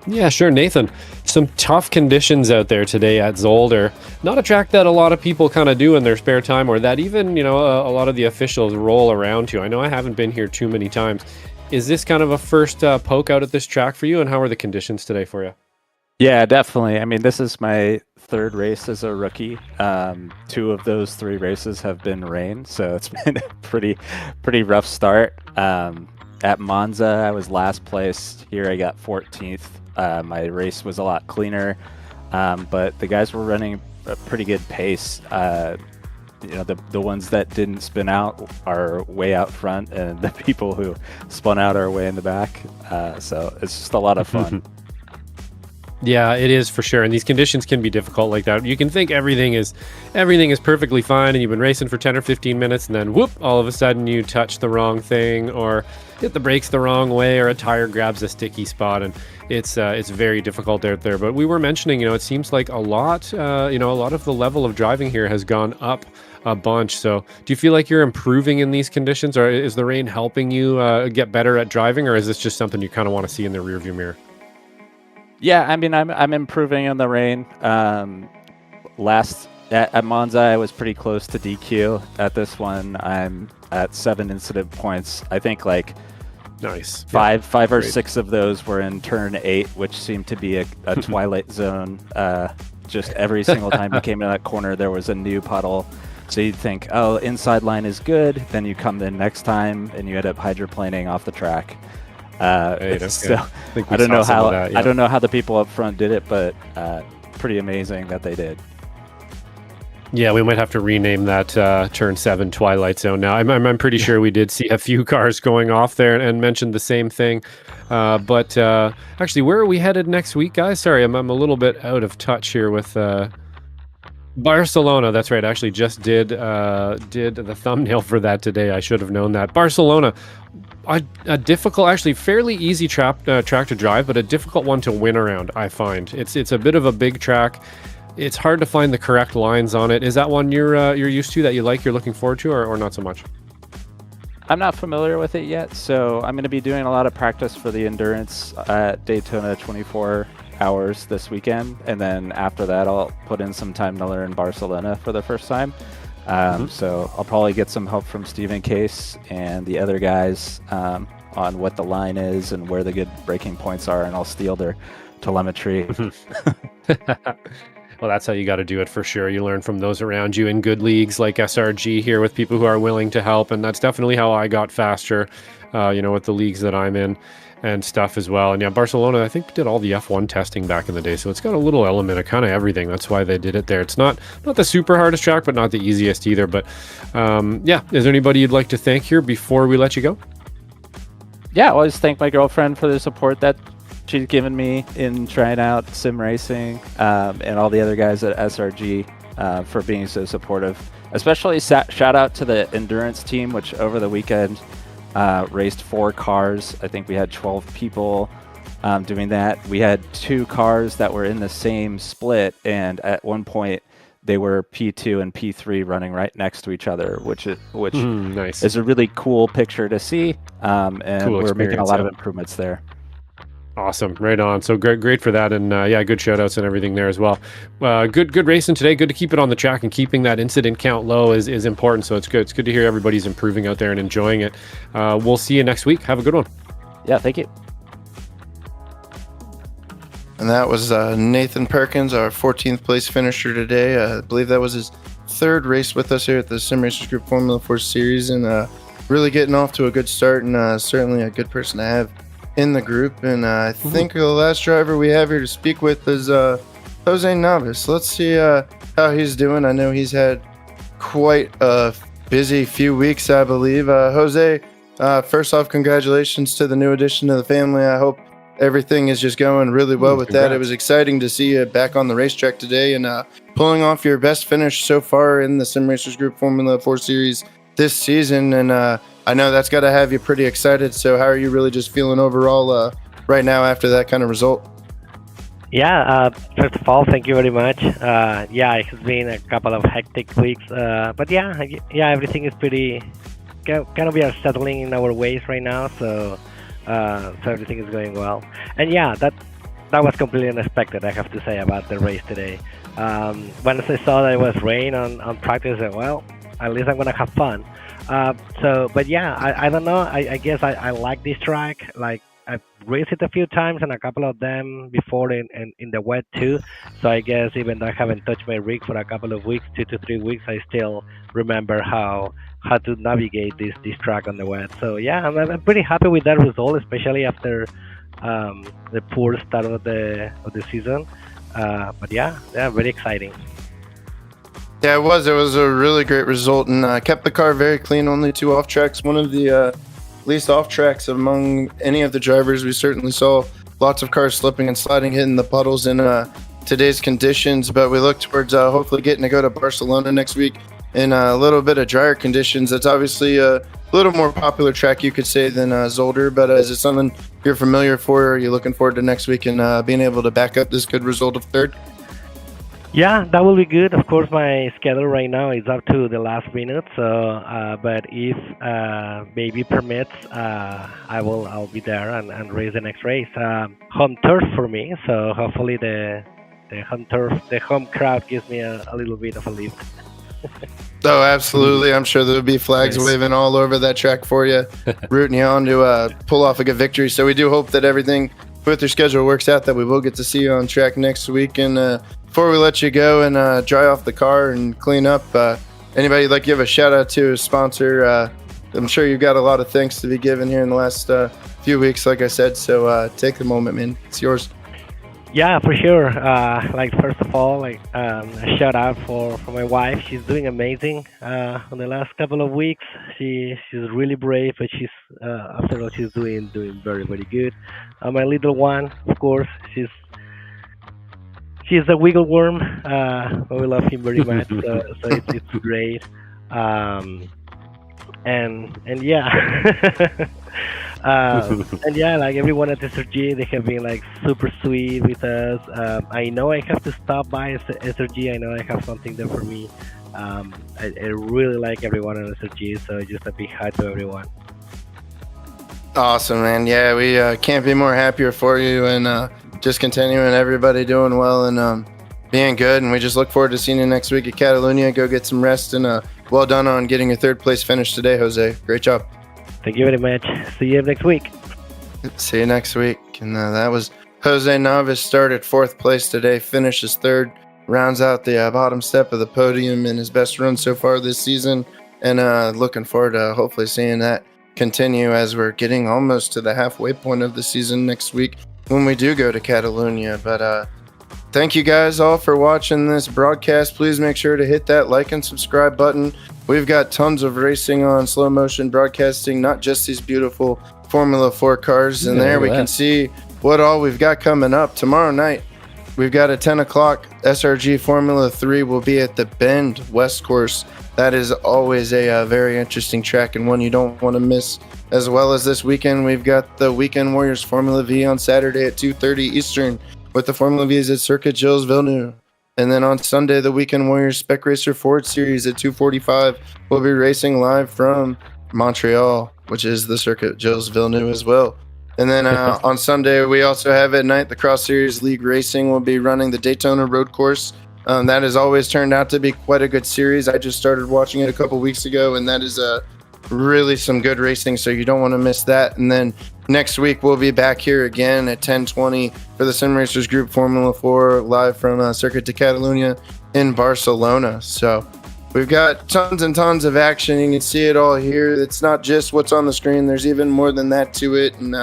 Yeah, sure, Nathan. Some tough conditions out there today at Zolder. Not a track that a lot of people kind of do in their spare time, or that even, a lot of the officials roll around to. I know I haven't been here too many times. Is this kind of a first poke out at this track for you, and how are the conditions today for you? Yeah, definitely. I mean, this is my 3rd race as a rookie. 2 of those 3 races have been rain, so it's been a pretty rough start. At Maunz, I was last place. Here I got 14th. My race was a lot cleaner, but the guys were running a pretty good pace. The ones that didn't spin out are way out front, and the people who spun out are way in the back. So it's just a lot of fun. Yeah, it is for sure. And these conditions can be difficult like that. You can think everything is perfectly fine, and you've been racing for 10 or 15 minutes, and then whoop, all of a sudden you touch the wrong thing or hit the brakes the wrong way, or a tire grabs a sticky spot, and it's very difficult out there. But we were mentioning, it seems like a lot of the level of driving here has gone up a bunch. So do you feel like you're improving in these conditions, or is the rain helping you get better at driving, or is this just something you kind of want to see in the rearview mirror? Yeah, I mean, I'm improving in the rain. Last at Monza, I was pretty close to DQ. At this one, I'm at 7 incident points. I think nice. Five or 6 of those were in turn 8, which seemed to be a twilight zone. Just every single time you came in that corner, there was a new puddle. So you'd think, oh, inside line is good. Then you come in next time, and you end up hydroplaning off the track. So I don't know how I don't know how the people up front did it, but pretty amazing that they did. Yeah, we might have to rename that Turn 7 Twilight Zone now. I'm pretty sure we did see a few cars going off there and mentioned the same thing. But actually, where are we headed next week, guys? Sorry, I'm a little bit out of touch here with Barcelona. That's right. I actually just did the thumbnail for that today. I should have known that. Barcelona, a difficult, actually fairly easy track to drive, but a difficult one to win around, I find. It's a bit of a big track. It's hard to find the correct lines on it. Is that one you're used to, that you like, you're looking forward to, or not so much? I'm not familiar with it yet, so I'm going to be doing a lot of practice for the endurance at Daytona 24 hours this weekend, and then after that I'll put in some time to learn Barcelona for the first time. So I'll probably get some help from Stephen Case and the other guys on what the line is and where the good braking points are, and I'll steal their telemetry. Well, that's how you got to do it for sure. You learn from those around you in good leagues like SRG here, with people who are willing to help, and that's definitely how I got faster, with the leagues that I'm in and stuff as well. And yeah, Barcelona, I think, did all the F1 testing back in the day, so it's got a little element of kind of everything. That's why they did it there. It's not the super hardest track, but not the easiest either. But yeah, is there anybody you'd like to thank here before we let you go? Yeah, I'll just thank my girlfriend for the support that she's given me in trying out sim racing, and all the other guys at SRG. for being so supportive. Especially shout out to the endurance team, which over the weekend raced 4 cars. I think we had 12 people doing that. We had 2 cars that were in the same split, and at one point they were P2 and P3 running right next to each other, which nice. is a really cool picture to see. And cool we're making a lot of yeah. improvements there. Awesome, right on. So great for that, and yeah, good shout outs and everything there as well. Good racing today. Good to keep it on the track, and keeping that incident count low is important. So it's good to hear everybody's improving out there and enjoying it. We'll see you next week. Have a good one. Yeah, thank you. And that was Nathan Perkins, our 14th place finisher today. I believe that was his 3rd race with us here at the Sim Racers Group Formula 4 Series, and really getting off to a good start, and certainly a good person to have in the group. And I think the last driver we have here to speak with is Jose Navas. Let's see how he's doing. I know he's had quite a busy few weeks, I believe. Jose, first off, congratulations to the new addition to the family. I hope everything is just going really well with Congrats. that. It was exciting to see you back on the racetrack today and pulling off your best finish so far in the Sim Racers Group Formula 4 Series this season. And I know that's got to have you pretty excited. So how are you really just feeling overall right now after that kind of result? Yeah, first of all, thank you very much. Yeah, it has been a couple of hectic weeks, but yeah, everything is pretty. Kind of we are settling in our ways right now, so everything is going well. And yeah, that was completely unexpected, I have to say, about the race today. When I saw that it was rain on practice, I said, well, at least I'm gonna have fun. But yeah, I don't know. I guess I like this track. Like, I've raced it a few times, and a couple of them before in the wet too. So I guess even though I haven't touched my rig for a couple of weeks, 2 to 3 weeks, I still remember how to navigate this track on the wet. So yeah, I'm pretty happy with that result, especially after the poor start of the season. But yeah, very exciting. Yeah, it was a really great result, and kept the car very clean. Only 2 off tracks, one of the least off tracks among any of the drivers. We certainly saw lots of cars slipping and sliding, hitting the puddles in today's conditions, but we look towards hopefully getting to go to Barcelona next week in a little bit of drier conditions. That's obviously a little more popular track, you could say, than Zolder, but is it something you're familiar for, or are you looking forward to next week and being able to back up this good result of 3rd? Yeah, that will be good. Of course, my schedule right now is up to the last minute. So, but if baby permits, I'll be there and race the next race. Home turf for me, so hopefully the home turf, the home crowd gives me a little bit of a lift. Oh, absolutely. I'm sure there'll be flags waving all over that track for you, rooting you on to pull off a good victory. So we do hope that everything with your schedule works out, that we will get to see you on track next week. And before we let you go and dry off the car and clean up, anybody you'd like to give a shout out to, a sponsor? I'm sure you've got a lot of thanks to be given here in the last few weeks, like I said. So take the moment, man. It's yours. Yeah, for sure. First of all, a shout out for my wife. She's doing amazing on the last couple of weeks. She's really brave, but she's after all, she's doing very, very good. My little one, of course, she's a wiggle worm. We love him very much, so it's great. And yeah. And yeah, like everyone at SRG, they have been super sweet with us. I know I have to stop by SRG. I know I have something there for me. I really like everyone at SRG, so just a big hi to everyone. Awesome, man. Yeah, we can't be more happier for you, and just continuing everybody doing well and being good. And we just look forward to seeing you next week at Catalunya. Go get some rest, and well done on getting your 3rd place finish today, Jose. Great job. Thank you very much. See you next week. See you next week. And that was Jose Navas. Started 4th place today, finishes 3rd, rounds out the bottom step of the podium in his best run so far this season. And looking forward to hopefully seeing that continue as we're getting almost to the halfway point of the season next week when we do go to Catalunya. But thank you guys all for watching this broadcast. Please make sure to hit that like and subscribe button. We've got tons of racing on Slow Motion Broadcasting, not just these beautiful Formula 4 cars. And there we can see what all we've got coming up. Tomorrow night, we've got a 10 o'clock SRG Formula 3 will be at the Bend West Course. That is always a very interesting track and one you don't want to miss. As well as this weekend, we've got the Weekend Warriors Formula V on Saturday at 2:30 Eastern with the Formula V's at Circuit Gilles Villeneuve. And then on Sunday, the Weekend Warriors Spec Racer Ford Series at 2:45 will be racing live from Montreal, which is the Circuit Gilles Villeneuve as well. And then on Sunday, we also have at night the Cross Series League Racing will be running the Daytona Road Course. That has always turned out to be quite a good series. I just started watching it a couple weeks ago, and that is really some good racing, so you don't want to miss that. And then next week, we'll be back here again at 10:20 for the Sim Racers Group Formula 4 live from Circuit de Catalunya in Barcelona. So we've got tons and tons of action. You can see it all here. It's not just what's on the screen. There's even more than that to it. And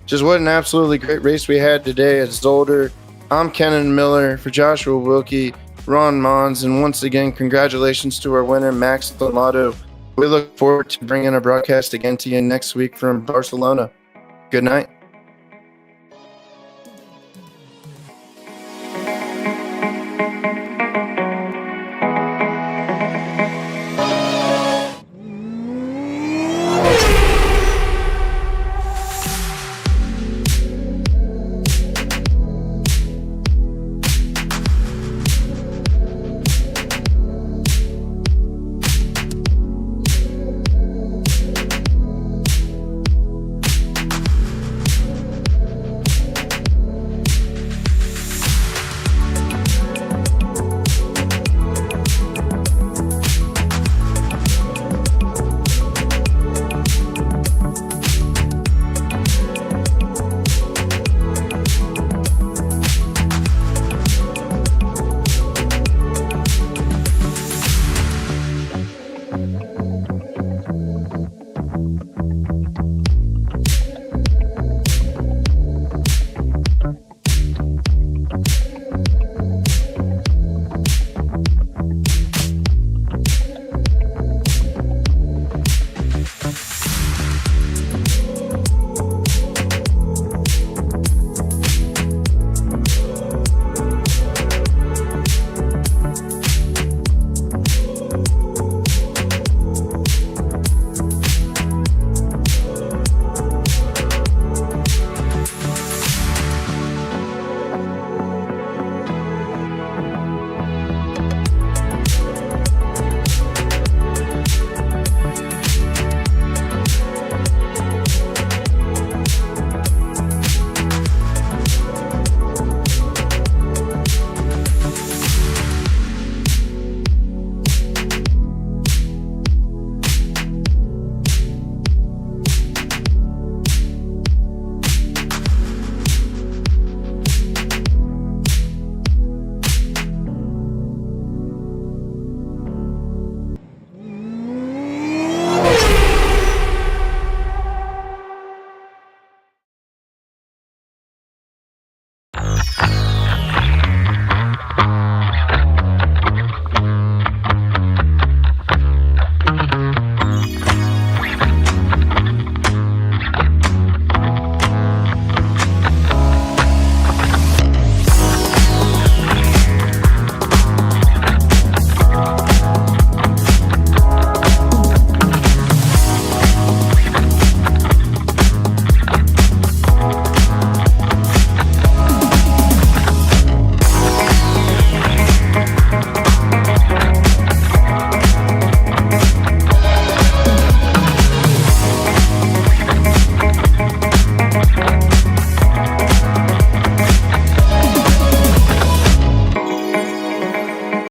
just what an absolutely great race we had today at Zolder. I'm Kennan Miller for Joshua Wilkie, Ron Maunz, and once again, congratulations to our winner, Max Lamato. We look forward to bringing a broadcast again to you next week from Barcelona. Good night.